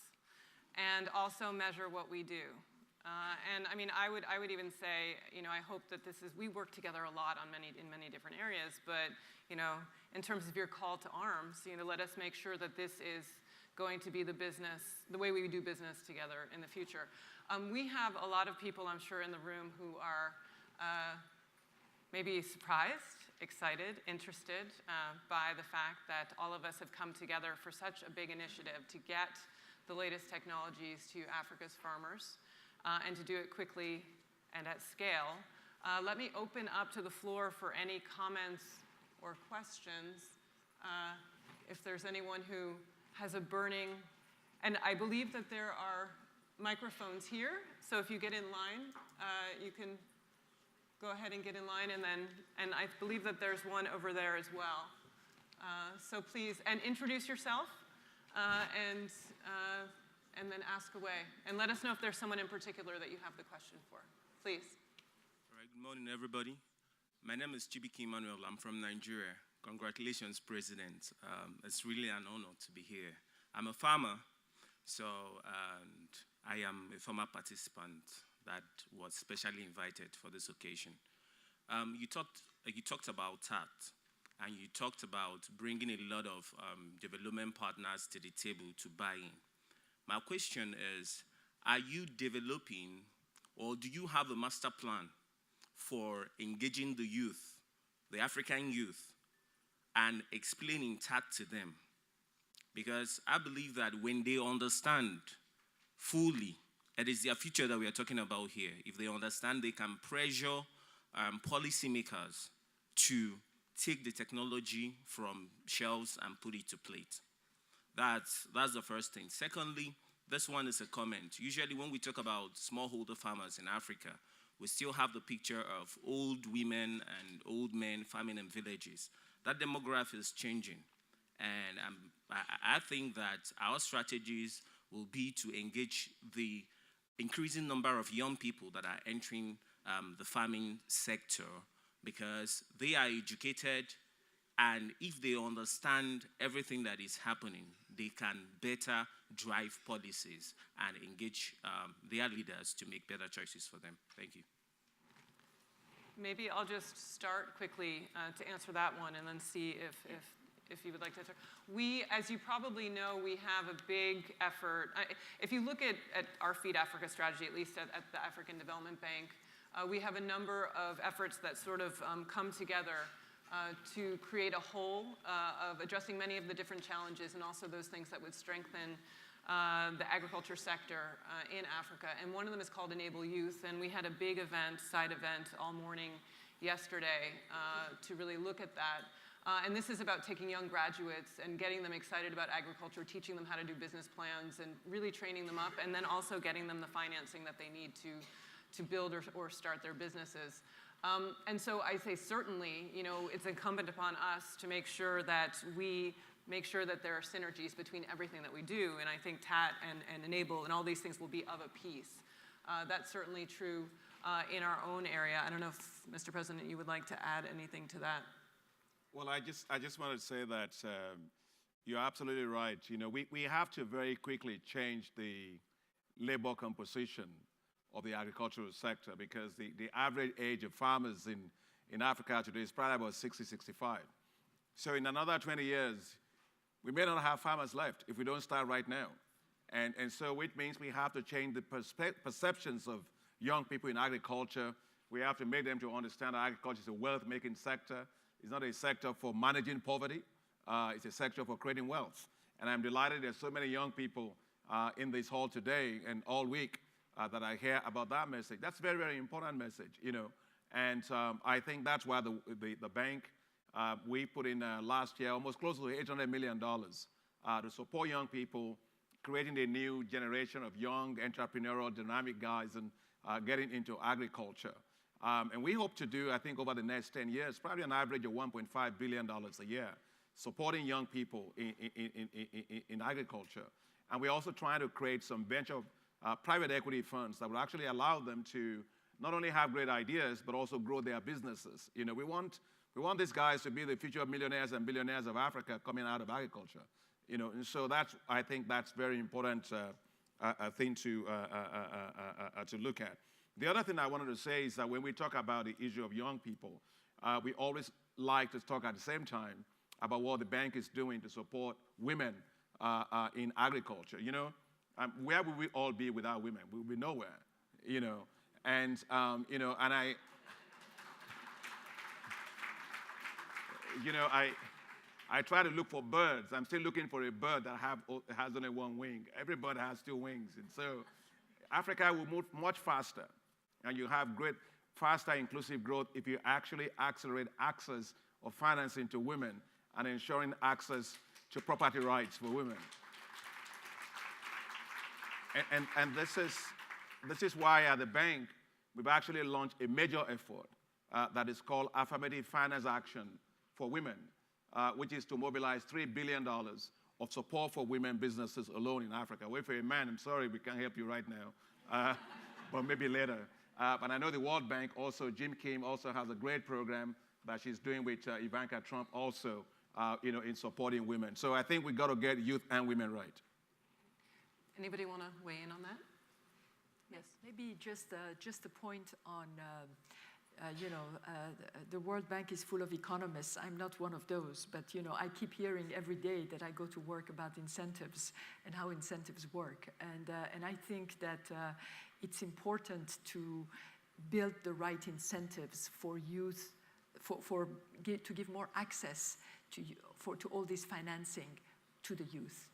and also measure what we do. And I mean, I would even say, I hope that we work together a lot in many different areas, but, in terms of your call to arms, let us make sure that this is going to be the way we do business together in the future. We have a lot of people, I'm sure, in the room who are maybe surprised, excited, interested by the fact that all of us have come together for such a big initiative to get the latest technologies to Africa's farmers and to do it quickly and at scale. Let me open up to the floor for any comments or questions. If there's anyone who has a burning, and I believe that there are microphones here, so if you get in line, you can go ahead and get in line, and I believe that there's one over there as well. So please, and introduce yourself, and then ask away. And let us know if there's someone in particular that you have the question for. Please. All right, good morning, everybody. My name is Chibiki Emmanuel. I'm from Nigeria. Congratulations, President. It's really an honor to be here. I'm a farmer, and I am a former participant that was specially invited for this occasion. You talked about TAAT, and you talked about bringing a lot of development partners to the table to buy in. My question is, are you developing, or do you have a master plan for engaging the youth, the African youth, and explaining TAAT to them? Because I believe that when they understand fully, it is their future that we are talking about here. If they understand, they can pressure policymakers to take the technology from shelves and put it to plate. That's the first thing. Secondly, this one is a comment. Usually when we talk about smallholder farmers in Africa, we still have the picture of old women and old men farming in villages. That demographic is changing. And I think that our strategies will be to engage the increasing number of young people that are entering the farming sector, because they are educated, and if they understand everything that is happening, they can better drive policies and engage their leaders to make better choices for them. Thank you. Maybe I'll just start quickly to answer that one and then see if you would like to answer. We, as you probably know, we have a big effort. If you look at our Feed Africa strategy, at least at the African Development Bank, we have a number of efforts that sort of come together to create a whole of addressing many of the different challenges and also those things that would strengthen the agriculture sector in Africa. And one of them is called Enable Youth, and we had a big event, side event, all morning yesterday to really look at that. And this is about taking young graduates and getting them excited about agriculture, teaching them how to do business plans, and really training them up, and then also getting them the financing that they need to build or start their businesses. And so I say certainly, you know, it's incumbent upon us to make sure that we make sure that there are synergies between everything that we do. And I think TAAT and Enable and all these things will be of a piece. That's certainly true in our own area. I don't know if, Mr. President, you would like to add anything to that. Well, I just wanted to say that you're absolutely right. You know, we have to very quickly change the labor composition of the agricultural sector, because the average age of farmers in Africa today is probably about 60, 65. So in another 20 years, we may not have farmers left if we don't start right now. And so which means we have to change the perceptions of young people in agriculture. We have to make them to understand that agriculture is a wealth-making sector. It's not a sector for managing poverty. It's a sector for creating wealth. And I'm delighted there's so many young people in this hall today and all week that I hear about that message. That's a very, very important message, you know. And I think that's why the bank, we put in last year almost close to $800 million to support young people, creating a new generation of young, entrepreneurial, dynamic guys and getting into agriculture. And we hope to do, I think, over the next 10 years, probably an average of $1.5 billion a year, supporting young people in agriculture. And we're also trying to create some venture private equity funds that will actually allow them to not only have great ideas, but also grow their businesses. You know, we want these guys to be the future millionaires and billionaires of Africa coming out of agriculture. You know, and so I think that's very important thing to look at. The other thing I wanted to say is that when we talk about the issue of young people, we always like to talk at the same time about what the bank is doing to support women in agriculture. You know, where would we all be without women? We would be nowhere, you know. And, you know, and I try to look for birds. I'm still looking for a bird that has only one wing. Every bird has two wings. And so Africa will move much faster. And you have great, faster inclusive growth if you actually accelerate access of financing to women and ensuring access to property rights for women. And this is why at the bank, we've actually launched a major effort that is called Affirmative Finance Action for Women, which is to mobilize $3 billion of support for women businesses alone in Africa. Wait for a man, I'm sorry, we can't help you right now, but maybe later. But I know the World Bank also, Jim Kim also has a great program that she's doing with Ivanka Trump also, you know, in supporting women. So I think we've got to get youth and women right. Anybody want to weigh in on that? Yes. Maybe just a point on, you know, the World Bank is full of economists. I'm not one of those, but, you know, I keep hearing every day that I go to work about incentives and how incentives work. And I think that it's important to build the right incentives for youth, to give more access to all this financing to the youth.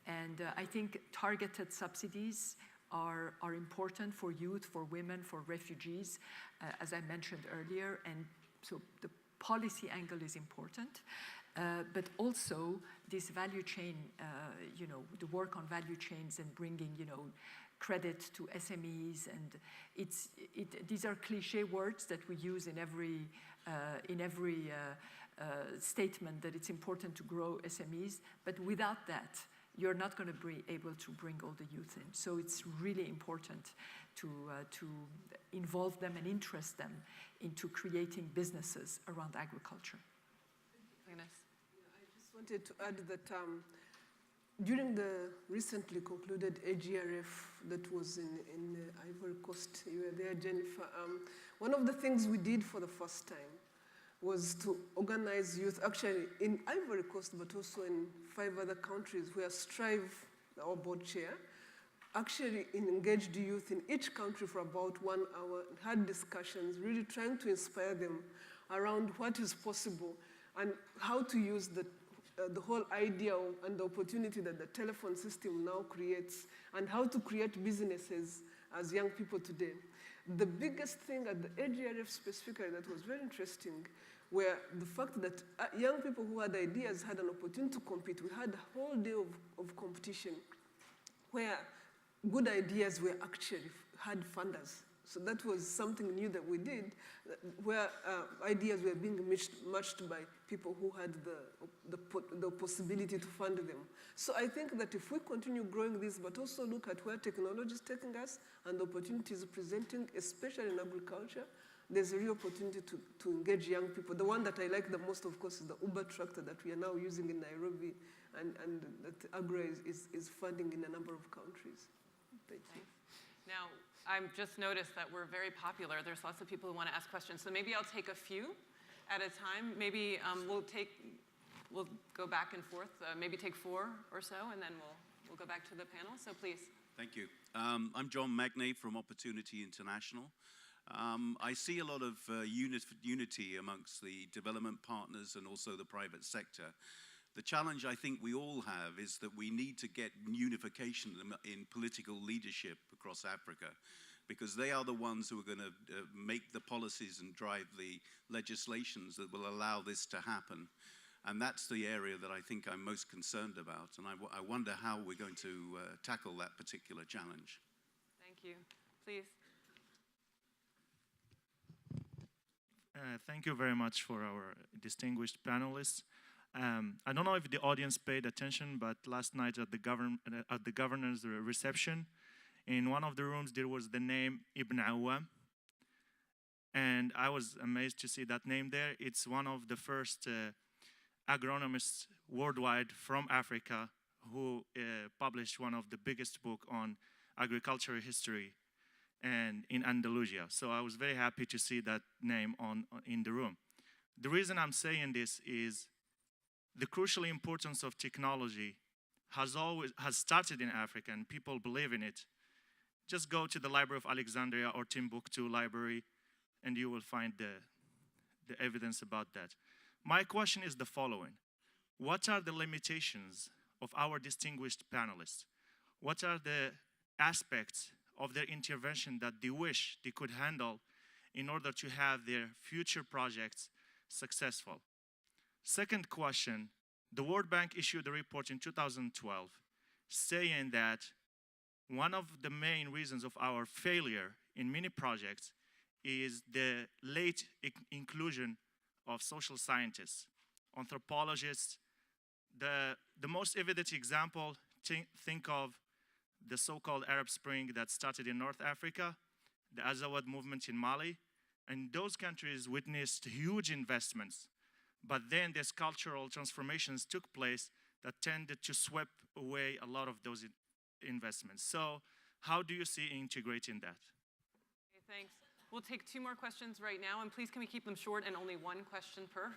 And I think targeted subsidies are important for youth, for women, for refugees, as I mentioned earlier. And so the policy angle is important. but also this value chain, the work on value chains and bringing, credit to SMEs, and these are cliche words that we use in every statement that it's important to grow SMEs, but without that, you're not going to be able to bring all the youth in. So it's really important to involve them and interest them into creating businesses around agriculture. Agnes. I just wanted to add that during the recently concluded AGRF that was in Ivory Coast, you were there, Jennifer, one of the things we did for the first time was to organize youth, actually in Ivory Coast, but also in 5 other countries where Strive, our board chair, actually engaged youth in each country for about 1 hour, had discussions, really trying to inspire them around what is possible and how to use the whole idea and the opportunity that the telephone system now creates and how to create businesses as young people today. The biggest thing at the AGRF specifically that was very interesting were the fact that young people who had ideas had an opportunity to compete. We had a whole day of competition where good ideas were actually had funders. So that was something new that we did, where ideas were being matched by people who had the possibility to fund them. So I think that if we continue growing this, but also look at where technology is taking us and the opportunities presenting, especially in agriculture, there's a real opportunity to engage young people. The one that I like the most, of course, is the Uber tractor that we are now using in Nairobi and that AGRA is funding in a number of countries. Thank you. Now, I've just noticed that we're very popular. There's lots of people who want to ask questions. So maybe I'll take a few at a time. Maybe we'll go back and forth. Maybe take 4 or so, and then we'll go back to the panel. So please. Thank you. I'm John Magnay from Opportunity International. I see a lot of unity amongst the development partners and also the private sector. The challenge I think we all have is that we need to get unification in political leadership across Africa, because they are the ones who are going to make the policies and drive the legislations that will allow this to happen. And that's the area that I think I'm most concerned about. And I wonder how we're going to tackle that particular challenge. Thank you. Please. Thank you very much for our distinguished panelists. I don't know if the audience paid attention, but last night at the governor's reception, in one of the rooms there was the name Ibn Awam, and I was amazed to see that name there. It's one of the first agronomists worldwide from Africa who published one of the biggest books on agricultural history and in Andalusia. So I was very happy to see that name in the room. The reason I'm saying this is the crucial importance of technology has started in Africa, and people believe in it. Just go to the Library of Alexandria or Timbuktu Library, and you will find the evidence about that. My question is the following. What are the limitations of our distinguished panelists? What are the aspects of their intervention that they wish they could handle in order to have their future projects successful? Second question, the World Bank issued a report in 2012 saying that one of the main reasons of our failure in many projects is the late inclusion of social scientists, anthropologists. The most evident example, think of the so-called Arab Spring that started in North Africa, the Azawad movement in Mali, and those countries witnessed huge investments. But then these cultural transformations took place that tended to sweep away a lot of those investments. So how do you see integrating that? Okay, thanks. We'll take 2 more questions right now, and please can we keep them short and only 1 question per?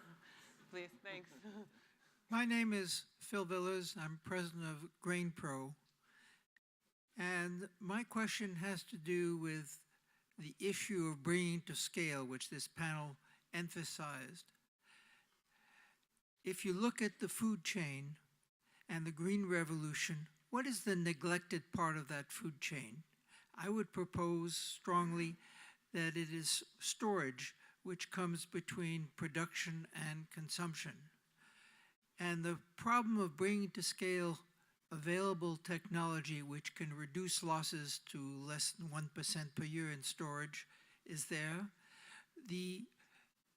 Please, thanks. My name is Phil Villas. I'm president of GrainPro. And my question has to do with the issue of bringing to scale, which this panel emphasized. If you look at the food chain and the Green Revolution, what is the neglected part of that food chain? I would propose strongly that it is storage, which comes between production and consumption. And the problem of bringing to scale available technology which can reduce losses to less than 1% per year in storage is there. The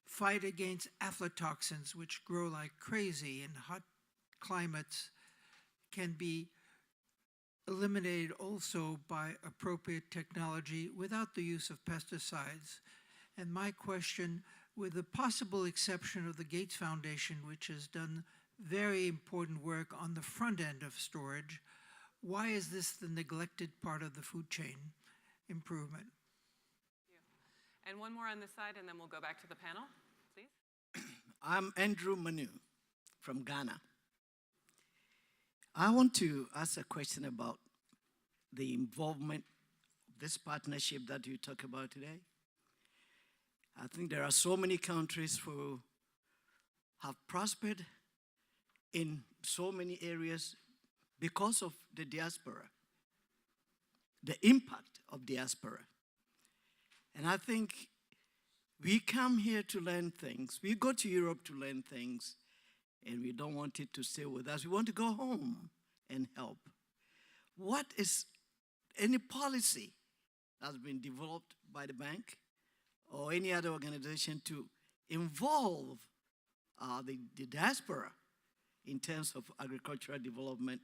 fight against aflatoxins, which grow like crazy in hot climates, can be eliminated also by appropriate technology without the use of pesticides. And my question, with the possible exception of the Gates Foundation, which has done very important work on the front end of storage, why is this the neglected part of the food chain improvement? And one more on this side, and then we'll go back to the panel, please. I'm Andrew Manu from Ghana. I want to ask a question about the involvement of this partnership that you talk about today. I think there are so many countries who have prospered in so many areas because of the diaspora, the impact of diaspora. And I think we come here to learn things. We go to Europe to learn things, and we don't want it to stay with us. We want to go home and help. What is any policy that's been developed by the bank or any other organization to involve the diaspora in terms of agricultural development?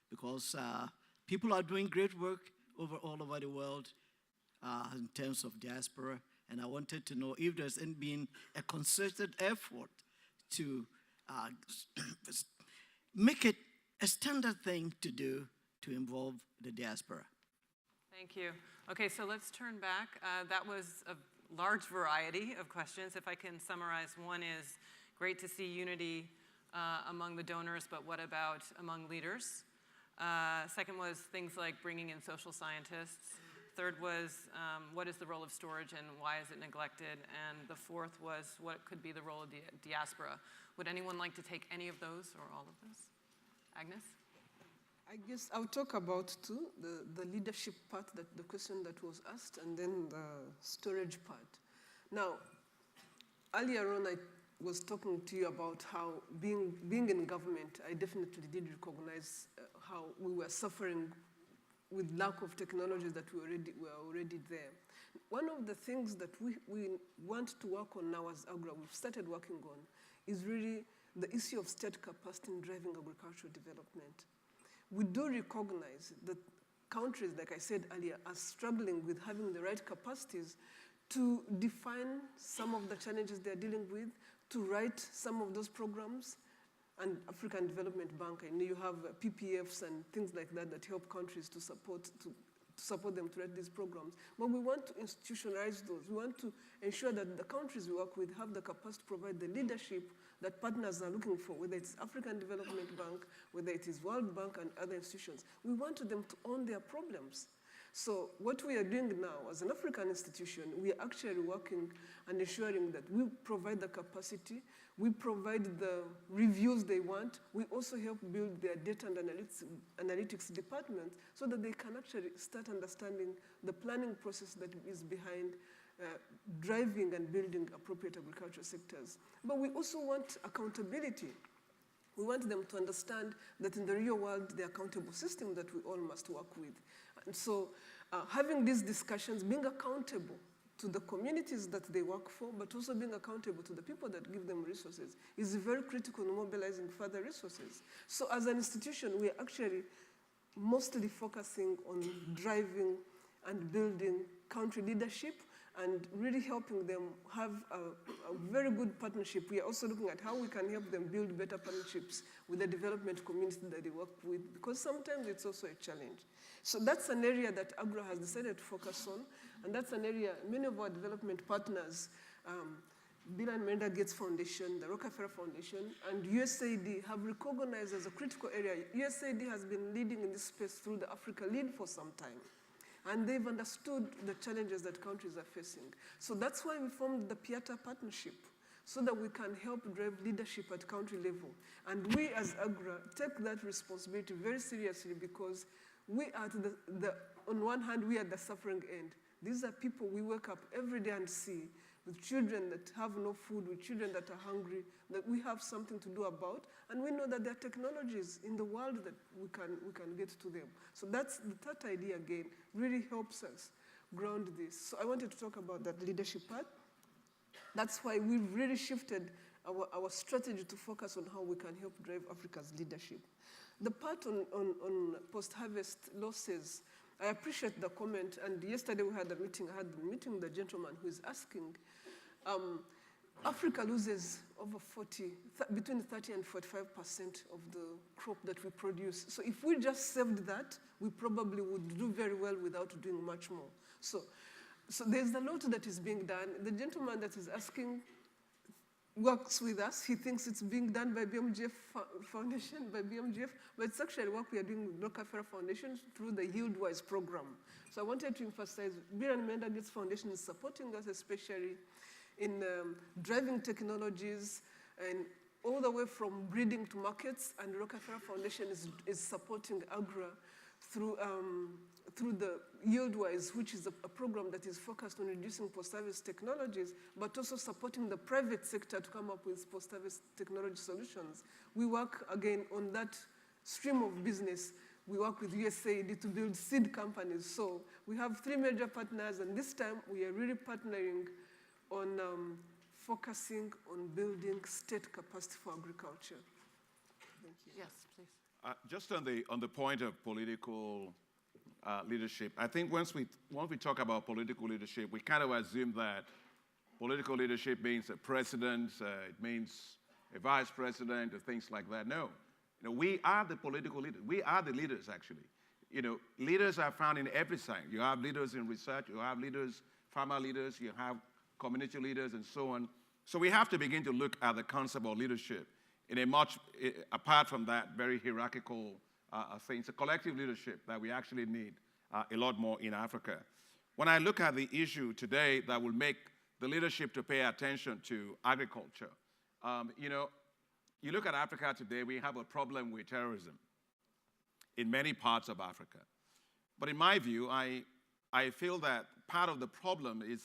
Because people are doing great work all over the world in terms of diaspora, and I wanted to know if there's been a concerted effort to make it a standard thing to do to involve the diaspora. Thank you. Okay, so let's turn back. That was a large variety of questions. If I can summarize, one is great to see unity among the donors, but what about among leaders? Second was things like bringing in social scientists. Third was what is the role of storage and why is it neglected? And the fourth was what could be the role of diaspora. Would anyone like to take any of those or all of those? Agnes? I guess I'll talk about two, the leadership part, the question that was asked, and then the storage part. Now, earlier on, I was talking to you about how being in government, I definitely did recognize how we were suffering with lack of technologies that were already there. One of the things that we want to work on now as AGRA, we've started working on, is really the issue of state capacity in driving agricultural development. We do recognize that countries, like I said earlier, are struggling with having the right capacities to define some of the challenges they're dealing with, to write some of those programs. And African Development Bank, I know you have PPFs and things like that that help countries to support them to write these programs. But we want to institutionalize those. We want to ensure that the countries we work with have the capacity to provide the leadership that partners are looking for, whether it's African Development Bank, whether it is World Bank and other institutions. We want them to own their problems. So what we are doing now as an African institution, we are actually working and ensuring that we provide the capacity, we provide the reviews they want, we also help build their data and analytics department so that they can actually start understanding the planning process that is behind driving and building appropriate agricultural sectors. But we also want accountability. We want them to understand that in the real world, the accountable system that we all must work with. And so having these discussions, being accountable to the communities that they work for, but also being accountable to the people that give them resources is very critical in mobilizing further resources. So as an institution, we are actually mostly focusing on driving and building country leadership and really helping them have a very good partnership. We are also looking at how we can help them build better partnerships with the development community that they work with, because sometimes it's also a challenge. So that's an area that AGRA has decided to focus on, and that's an area many of our development partners, Bill and Melinda Gates Foundation, the Rockefeller Foundation, and USAID have recognized as a critical area. USAID has been leading in this space through the Africa Lead for some time. And they've understood the challenges that countries are facing. So that's why we formed the TAAT partnership, so that we can help drive leadership at country level. And we as AGRA take that responsibility very seriously, because we are on one hand, we are at the suffering end. These are people we wake up every day and see, with children that have no food, with children that are hungry, that we have something to do about, and we know that there are technologies in the world that we can get to them. So that's the TAAT idea again, really helps us ground this. So I wanted to talk about that leadership part. That's why we've really shifted our strategy to focus on how we can help drive Africa's leadership. The part on post-harvest losses, I appreciate the comment, and yesterday we had a meeting, I had a meeting with the gentleman who is asking, Africa loses over between 30 and 45% of the crop that we produce. So if we just saved that, we probably would do very well without doing much more. So there's a lot that is being done. The gentleman that is asking works with us. He thinks it's being done by BMGF Foundation, but it's actually work we are doing with Rockefeller Foundation through the YieldWise program. So I wanted to emphasize, Bill and Melinda Gates Foundation is supporting us, especially in driving technologies and all the way from breeding to markets, and Rockefeller Foundation is supporting AGRA through the YieldWise, which is a program that is focused on reducing post-harvest technologies, but also supporting the private sector to come up with post-harvest technology solutions. We work, again, on that stream of business. We work with USAID to build seed companies. So we have 3 major partners, and this time we are really partnering on focusing on building state capacity for agriculture. Thank you. Yes, please. Just on the point of political leadership, I think once we talk about political leadership, we kind of assume that political leadership means a president, it means a vice president, or things like that. No, we are the political leaders. We are the leaders, actually. Leaders are found in every side. You have leaders in research, you have leaders, farmer leaders, you have community leaders, and so on. So we have to begin to look at the concept of leadership in a much, apart from that very hierarchical thing. It's a collective leadership that we actually need a lot more in Africa. When I look at the issue today that will make the leadership to pay attention to agriculture, you look at Africa today, we have a problem with terrorism in many parts of Africa. But in my view, I feel that part of the problem is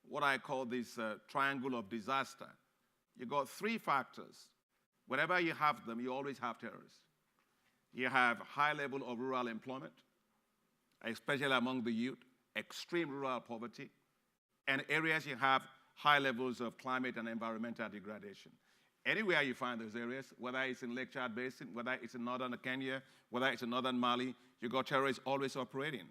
what I call this triangle of disaster. You got 3 factors. Whenever you have them, you always have terrorists. You have high level of rural employment, especially among the youth, extreme rural poverty, and areas you have high levels of climate and environmental degradation. Anywhere you find those areas, whether it's in Lake Chad Basin, whether it's in northern Kenya, whether it's in northern Mali, you got terrorists always operating.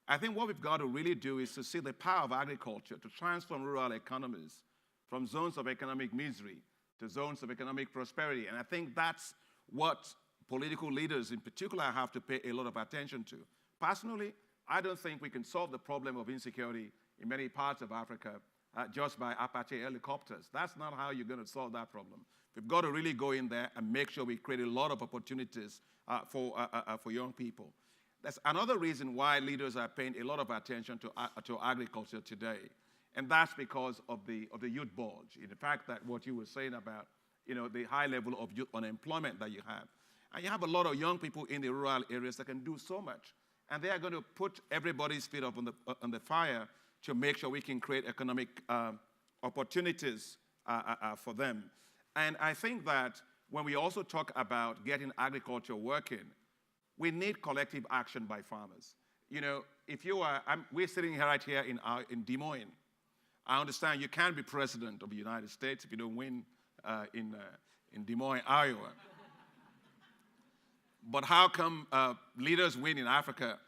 I think what we've got to really do is to see the power of agriculture to transform rural economies from zones of economic misery to zones of economic prosperity. And I think that's what political leaders in particular have to pay a lot of attention to. Personally, I don't think we can solve the problem of insecurity in many parts of Africa just by Apache helicopters. That's not how you're going to solve that problem. We've got to really go in there and make sure we create a lot of opportunities for young people. That's another reason why leaders are paying a lot of attention to agriculture today. And that's because of the youth bulge, in the fact that what you were saying about the high level of youth unemployment that you have. And you have a lot of young people in the rural areas that can do so much. And they are going to put everybody's feet up on the fire to make sure we can create economic opportunities for them. And I think that when we also talk about getting agriculture working, we need collective action by farmers. If you are, we're sitting right here in Des Moines. I understand you can't be president of the United States if you don't win in Des Moines, Iowa. But how come leaders win in Africa?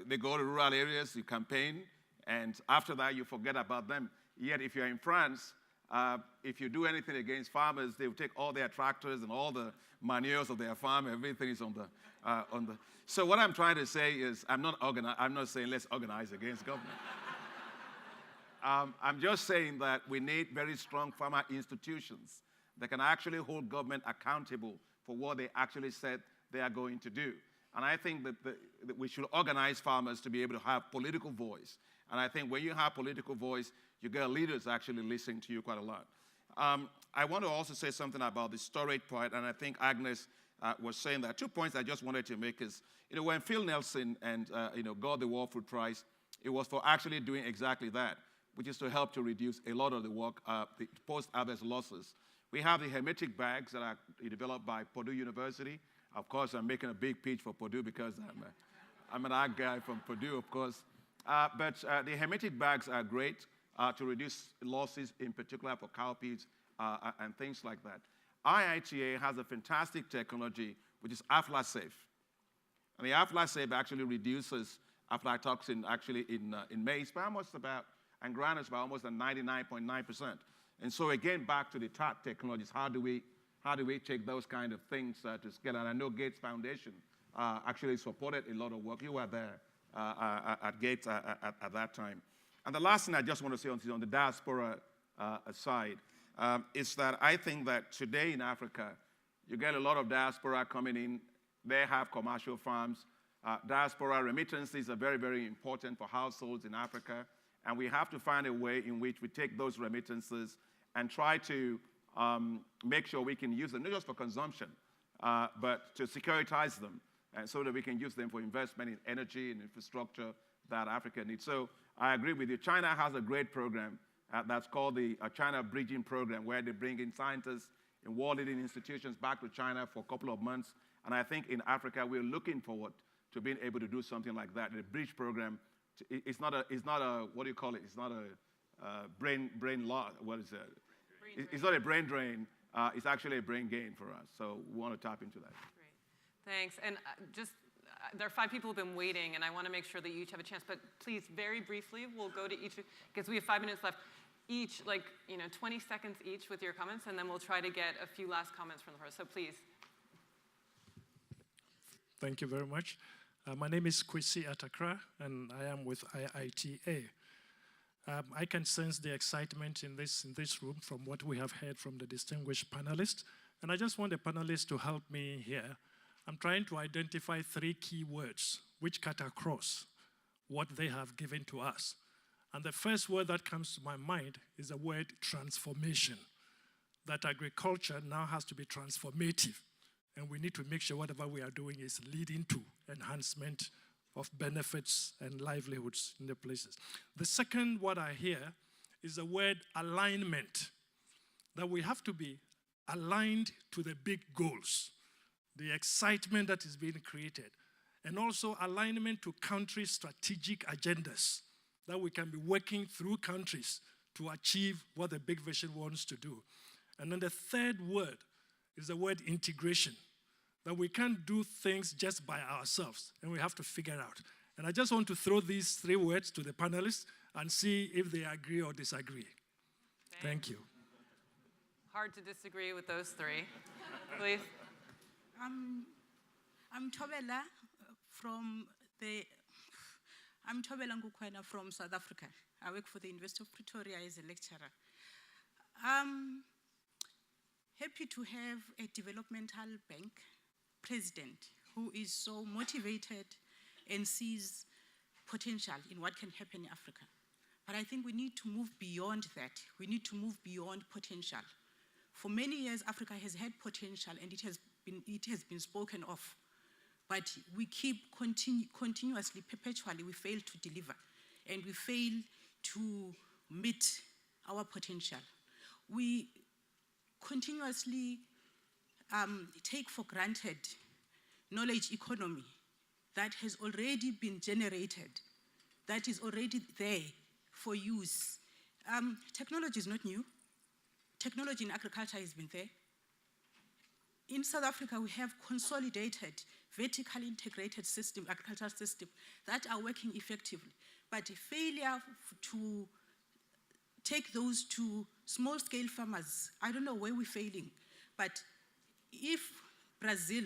They go to rural areas, you campaign, and after that you forget about them. Yet if you're in France, if you do anything against farmers, they will take all their tractors and all the manures of their farm, everything is on the. So what I'm trying to say is, I'm not saying let's organize against government. I'm just saying that we need very strong farmer institutions that can actually hold government accountable for what they actually said they are going to do. And I think that we should organize farmers to be able to have political voice. And I think when you have political voice, you get leaders actually listening to you quite a lot. I want to also say something about the storage part, and I think Agnes was saying that. 2 points I just wanted to make is, when Phil Nelson and got the World Food Prize, it was for actually doing exactly that, which is to help to reduce a lot of the work, the post-harvest losses. We have the hermetic bags that are developed by Purdue University. Of course, I'm making a big pitch for Purdue because I'm an ag guy from Purdue, of course. But the hermetic bags are great to reduce losses, in particular for cowpeas and things like that. IITA has a fantastic technology, which is aflasafe. And the aflasafe actually reduces aflatoxin actually in maize by almost about, and granules by almost 99.9%. And so again, back to the TAAT technologies, how do we take those kind of things to scale? And I know Gates Foundation actually supported a lot of work. You were there at Gates at that time. And the last thing I just want to say on the diaspora side is that I think that today in Africa, you get a lot of diaspora coming in. They have commercial farms. Diaspora remittances are very, very important for households in Africa. And we have to find a way in which we take those remittances and try to make sure we can use them, not just for consumption, but to securitize them, and so that we can use them for investment in energy and infrastructure that Africa needs. So I agree with you. China has a great program that's called the China Bridging Program, where they bring in scientists in world-leading institutions back to China for a couple of months. And I think in Africa, we're looking forward to being able to do something like that. The Bridge Program, it's not a what do you call it? It's not a brain loss. What is it? It's not a brain drain. It's actually a brain gain for us. So we want to tap into that. Great. Thanks. And there are 5 people who have been waiting, and I want to make sure that you each have a chance. But please, very briefly, we'll go to each, because we have 5 minutes left. Each, 20 seconds each with your comments, and then we'll try to get a few last comments from the floor. So please. Thank you very much. My name is Kwesi Atakra, and I am with IITA. I can sense the excitement in this room from what we have heard from the distinguished panelists, and I just want the panelists to help me here. I'm trying to identify 3 key words which cut across what they have given to us. And the first word that comes to my mind is the word transformation. That agriculture now has to be transformative. And we need to make sure whatever we are doing is leading to enhancement of benefits and livelihoods in the places. The second word I hear is the word alignment. That we have to be aligned to the big goals, the excitement that is being created, and also alignment to country strategic agendas, that we can be working through countries to achieve what the big vision wants to do. And then the third word is the word integration, that we can't do things just by ourselves, and we have to figure out. And I just want to throw these 3 words to the panelists and see if they agree or disagree. Thank you. Hard to disagree with those 3. Please. I'm Thobela from South Africa. I work for the University of Pretoria as a lecturer. Happy to have a developmental bank president who is so motivated and sees potential in what can happen in Africa. But I think we need to move beyond that. We need to move beyond potential. For many years, Africa has had potential, and it has been spoken of. But we keep continuously, perpetually, we fail to deliver, and we fail to meet our potential. We continuously take for granted knowledge economy that has already been generated, that is already there for use. Technology is not new. Technology in agriculture has been there. In South Africa, we have consolidated, vertically integrated agricultural system that are working effectively. But a failure to take those to small-scale farmers, I don't know where we're failing. But if Brazil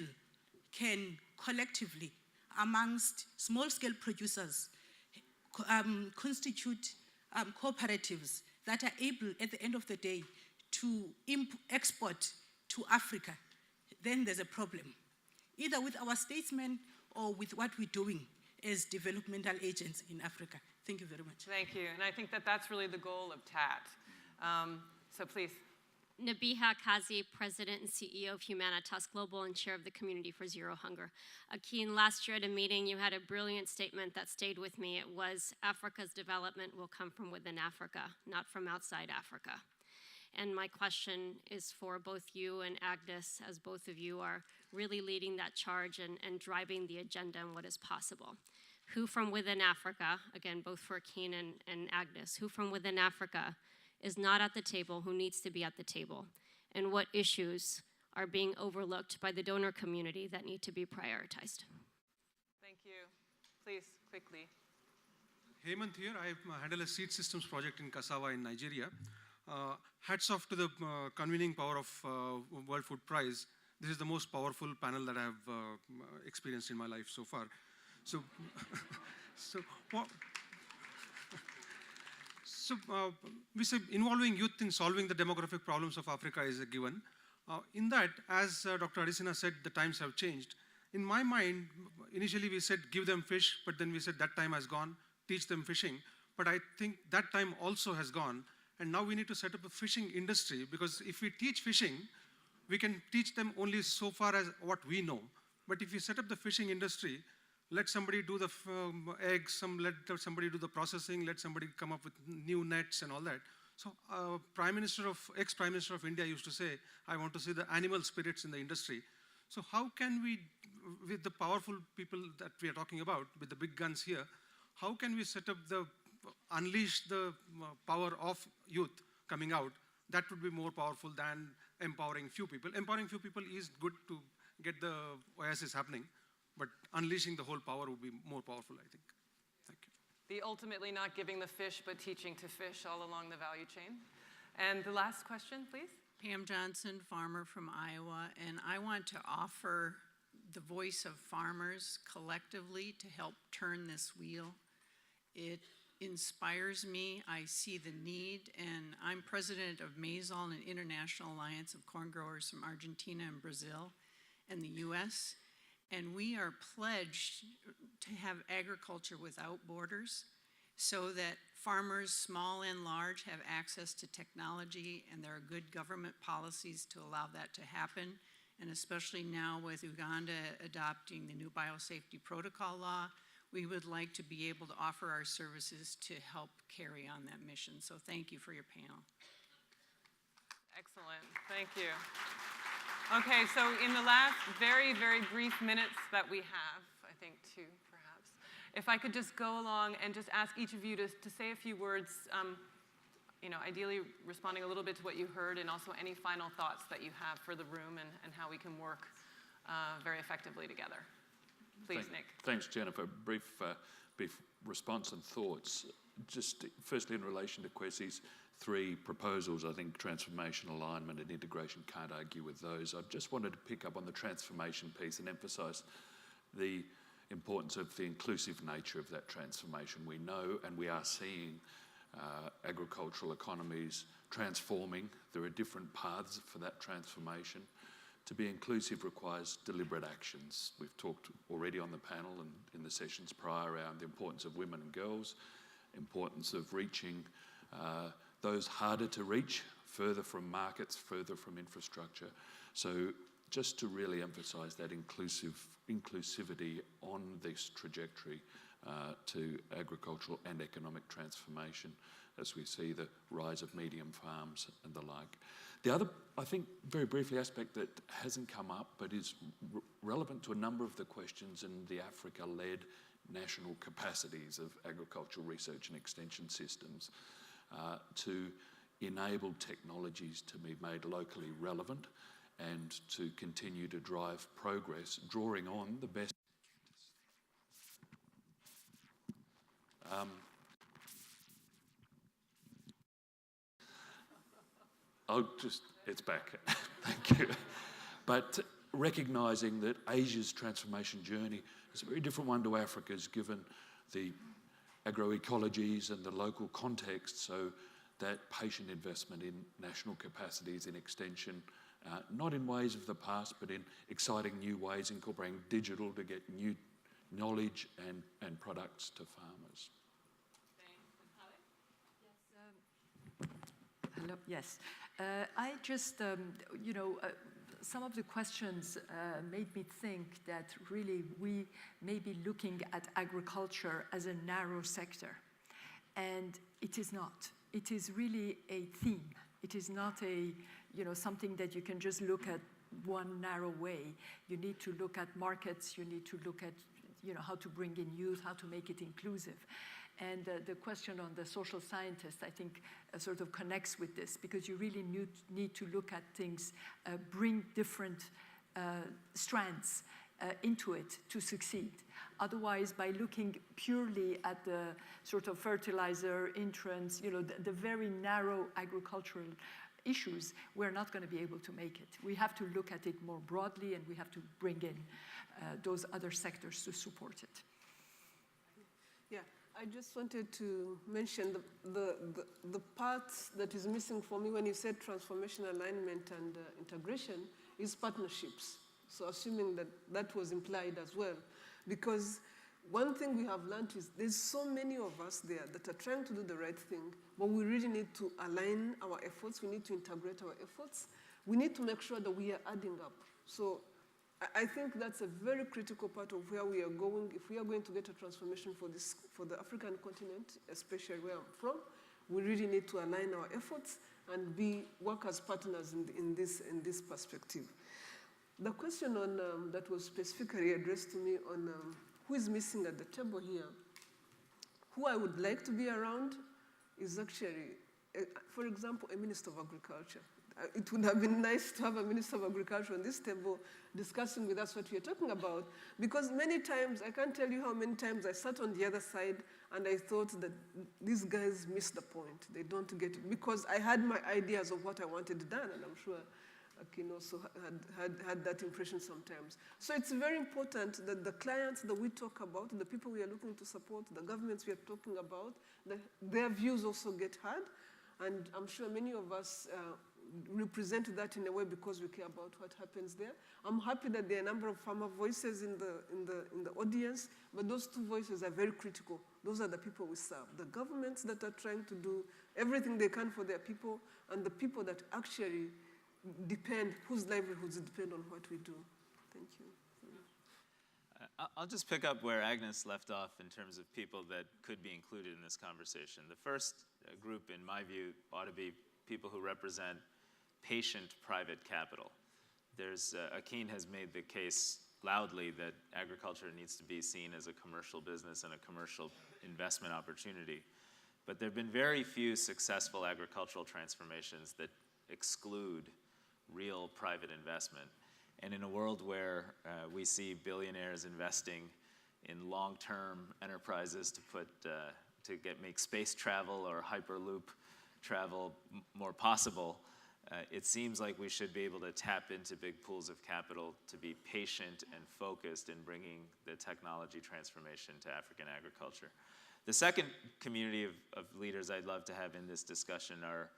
can collectively, amongst small-scale producers, constitute cooperatives that are able, at the end of the day, to export to Africa, then there's a problem, either with our statesmen or with what we're doing as developmental agents in Africa. Thank you very much. Thank you. And I think that that's really the goal of TAAT. So please. Nabiha Kazi, President and CEO of Humanitas Global and Chair of the Community for Zero Hunger. Akin, last year at a meeting, you had a brilliant statement that stayed with me. It was, Africa's development will come from within Africa, not from outside Africa. And my question is for both you and Agnes, as both of you are really leading that charge and driving the agenda and what is possible. Who from within Africa, again, both for Akin and Agnes, who from within Africa is not at the table, who needs to be at the table, and what issues are being overlooked by the donor community that need to be prioritized? Thank you. Please, quickly. Hemant here. I handle a seed systems project in Kasawa in Nigeria. Hats off to the convening power of World Food Prize. This is the most powerful panel that I have experienced in my life so far. So, we say involving youth in solving the demographic problems of Africa is a given. In that, as Dr. Adesina said, the times have changed. In my mind, initially we said give them fish, but then we said that time has gone, teach them fishing. But I think that time also has gone. And now we need to set up a fishing industry, because if we teach fishing, we can teach them only so far as what we know. But if we set up the fishing industry, let somebody do the eggs, let somebody do the processing, let somebody come up with new nets and all that. So ex-Prime Minister of India used to say, I want to see the animal spirits in the industry. So how can we, with the powerful people that we are talking about, with the big guns here, how can we set up unleash the power of youth coming out? That would be more powerful than empowering few people. Empowering few people is good to get the oasis happening, but unleashing the whole power would be more powerful, I think. Thank you. The ultimately not giving the fish, but teaching to fish all along the value chain. And the last question, please. Pam Johnson, farmer from Iowa, and I want to offer the voice of farmers collectively to help turn this wheel. It inspires me. I see the need, and I'm president of Maison, an international alliance of corn growers from Argentina and Brazil and the US, and we are pledged to have agriculture without borders so that farmers, small and large, have access to technology, and there are good government policies to allow that to happen, and especially now with Uganda adopting the new biosafety protocol law, we would like to be able to offer our services to help carry on that mission. So thank you for your panel. Excellent, thank you. Okay, so in the last very, very brief minutes that we have, I think two perhaps, if I could just go along and just ask each of you to say a few words, ideally responding a little bit to what you heard, and also any final thoughts that you have for the room and how we can work very effectively together. Please, Nick. Thanks, Jennifer. Brief response and thoughts. Just firstly, in relation to Kwesi's three proposals, I think transformation, alignment, and integration, can't argue with those. I just wanted to pick up on the transformation piece and emphasise the importance of the inclusive nature of that transformation. We know and we are seeing agricultural economies transforming. There are different paths for that transformation. To be inclusive requires deliberate actions. We've talked already on the panel and in the sessions prior around the importance of women and girls, importance of reaching those harder to reach, further from markets, further from infrastructure. So just to really emphasise that inclusivity on this trajectory to agricultural and economic transformation as we see the rise of medium farms and the like. The other, I think, very briefly aspect that hasn't come up but is relevant to a number of the questions in the Africa-led national capacities of agricultural research and extension systems to enable technologies to be made locally relevant and to continue to drive progress, drawing on the best. It's back. Thank you. But recognising that Asia's transformation journey is a very different one to Africa's, given the agroecologies and the local context, so that patient investment in national capacities in extension, not in ways of the past, but in exciting new ways, incorporating digital to get new knowledge and products to farmers. Hello. Yes. I just, some of the questions made me think that really we may be looking at agriculture as a narrow sector. And it is not. It is really a theme. It is not a, something that you can just look at one narrow way. You need to look at markets. You need to look at, how to bring in youth, how to make it inclusive. And the question on the social scientist, I think, sort of connects with this, because you really need to look at things, bring different strands into it to succeed. Otherwise, by looking purely at the sort of fertilizer, entrance, the very narrow agricultural issues, we're not going to be able to make it. We have to look at it more broadly, and we have to bring in those other sectors to support it. Yeah. I just wanted to mention the part that is missing for me when you said transformation, alignment, and integration is partnerships. So assuming that that was implied as well. Because one thing we have learned is there's so many of us there that are trying to do the right thing, but we really need to align our efforts. We need to integrate our efforts. We need to make sure that we are adding up. So I think that's a very critical part of where we are going. If we are going to get a transformation for the African continent, especially where I'm from, we really need to align our efforts and work as partners in this perspective. The question that was specifically addressed to me on who is missing at the table here, who I would like to be around is actually, for example, a Minister of Agriculture. It would have been nice to have a Minister of Agriculture on this table discussing with us what we are talking about, because many times, I can't tell you how many times I sat on the other side and I thought that these guys missed the point. They don't get it, because I had my ideas of what I wanted done, and I'm sure Akin also had that impression sometimes. So it's very important that the clients that we talk about, the people we are looking to support, the governments we are talking about, their views also get heard. And I'm sure many of us represent that in a way because we care about what happens there. I'm happy that there are a number of farmer voices in the audience, but those two voices are very critical. Those are the people we serve. The governments that are trying to do everything they can for their people, and the people that actually whose livelihoods depend on what we do. Thank you. I'll just pick up where Agnes left off in terms of people that could be included in this conversation. The first group, in my view, ought to be people who represent patient private capital. Akin has made the case loudly that agriculture needs to be seen as a commercial business and a commercial investment opportunity. But there have been very few successful agricultural transformations that exclude real private investment. And in a world where we see billionaires investing in long-term enterprises to make space travel or hyperloop travel more possible, it seems like we should be able to tap into big pools of capital to be patient and focused in bringing the technology transformation to African agriculture. The second community of leaders I'd love to have in this discussion are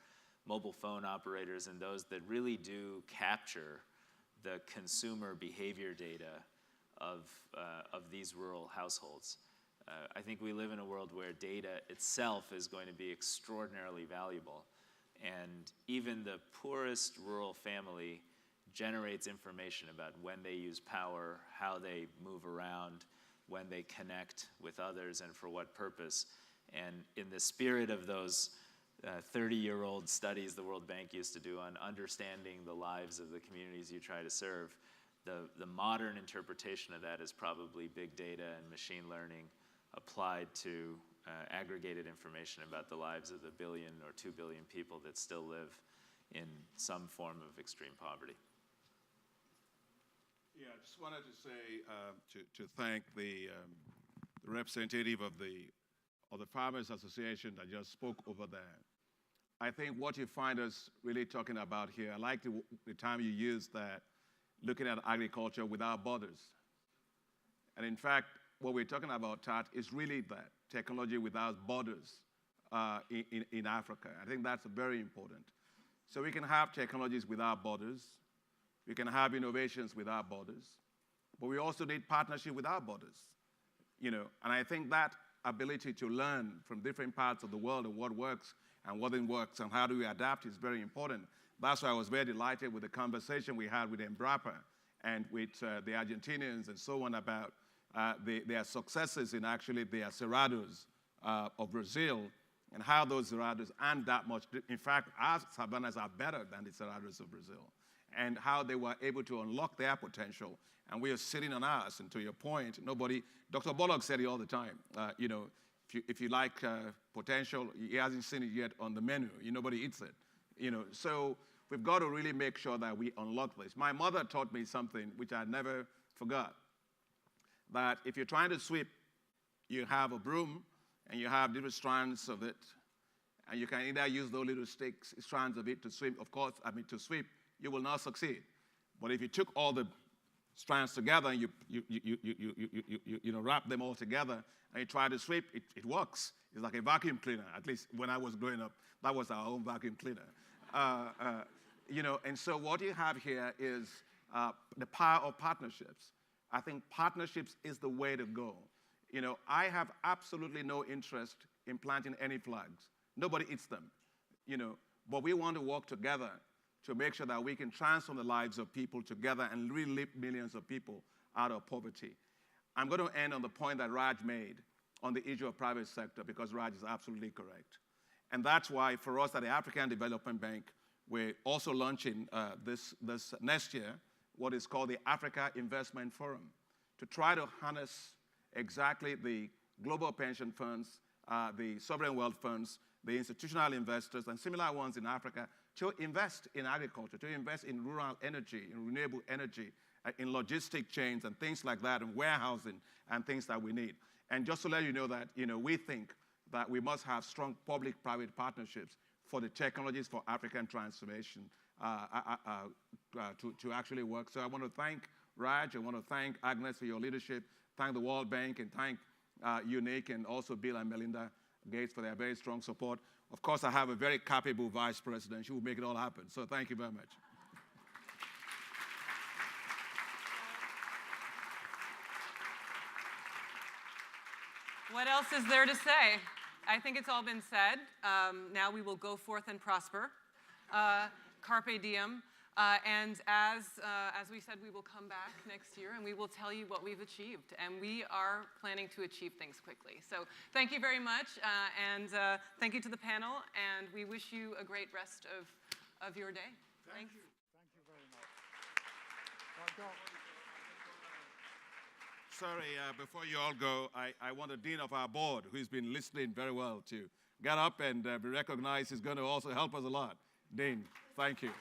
mobile phone operators and those that really do capture the consumer behavior data of these rural households. I think we live in a world where data itself is going to be extraordinarily valuable. And even the poorest rural family generates information about when they use power, how they move around, when they connect with others, and for what purpose. And in the spirit of those 30-year-old studies the World Bank used to do on understanding the lives of the communities you try to serve, the modern interpretation of that is probably big data and machine learning applied to aggregated information about the lives of the 1 billion or 2 billion people that still live in some form of extreme poverty. Yeah, I just wanted to say, to thank the representative of the Farmers Association that just spoke over there. I think what you find us really talking about here, I like the time you used that, looking at agriculture without borders. And in fact, what we're talking about, TAAT, is really that, technology without borders in Africa. I think that's very important. So we can have technologies without borders, we can have innovations without borders, but we also need partnership without borders. And I think that ability to learn from different parts of the world and what works and what then works and how do we adapt is very important. That's why I was very delighted with the conversation we had with Embrapa and with the Argentinians and so on about their successes in actually their cerrados of Brazil and how those cerrados aren't that much. In fact, our savannas are better than the cerrados of Brazil, and how they were able to unlock their potential. And we are sitting on ours. And to your point, Dr. Borlaug said it all the time. If you like potential, he hasn't seen it yet on the menu. Nobody eats it. So we've got to really make sure that we unlock this. My mother taught me something which I never forgot, that if you're trying to sweep, you have a broom, and you have different strands of it, and you can either use those little strands of it to sweep. Of course, to sweep, you will not succeed. But if you took all the strands together and you wrap them all together and you try to sweep, it works. It's like a vacuum cleaner. At least when I was growing up, that was our own vacuum cleaner. And so what you have here is the power of partnerships. I think partnerships is the way to go. I have absolutely no interest in planting any flags. Nobody eats them, but we want to work together to make sure that we can transform the lives of people together and really lift millions of people out of poverty. I'm going to end on the point that Raj made on the issue of private sector, because Raj is absolutely correct. And that's why for us at the African Development Bank, we're also launching this next year what is called the Africa Investment Forum, to try to harness exactly the global pension funds, the sovereign wealth funds, the institutional investors, and similar ones in Africa to invest in agriculture, to invest in rural energy, in renewable energy, in logistic chains and things like that, and warehousing and things that we need. And just to let you know that, we think that we must have strong public-private partnerships for the technologies for African transformation to actually work. So I want to thank Raj, I want to thank Agnes for your leadership, thank the World Bank, and thank UNIC and also Bill and Melinda Gates for their very strong support. Of course, I have a very capable vice president. She will make it all happen. So thank you very much. What else is there to say? I think it's all been said. Now we will go forth and prosper. Carpe diem. And as we said, we will come back next year and we will tell you what we've achieved. And we are planning to achieve things quickly. So thank you very much. And thank you to the panel. And we wish you a great rest of your day. Thank you. Thank you very much. Sorry, before you all go, I want the Dean of our board, who's been listening very well, to get up and be recognized. He's going to also help us a lot. Dean, thank you.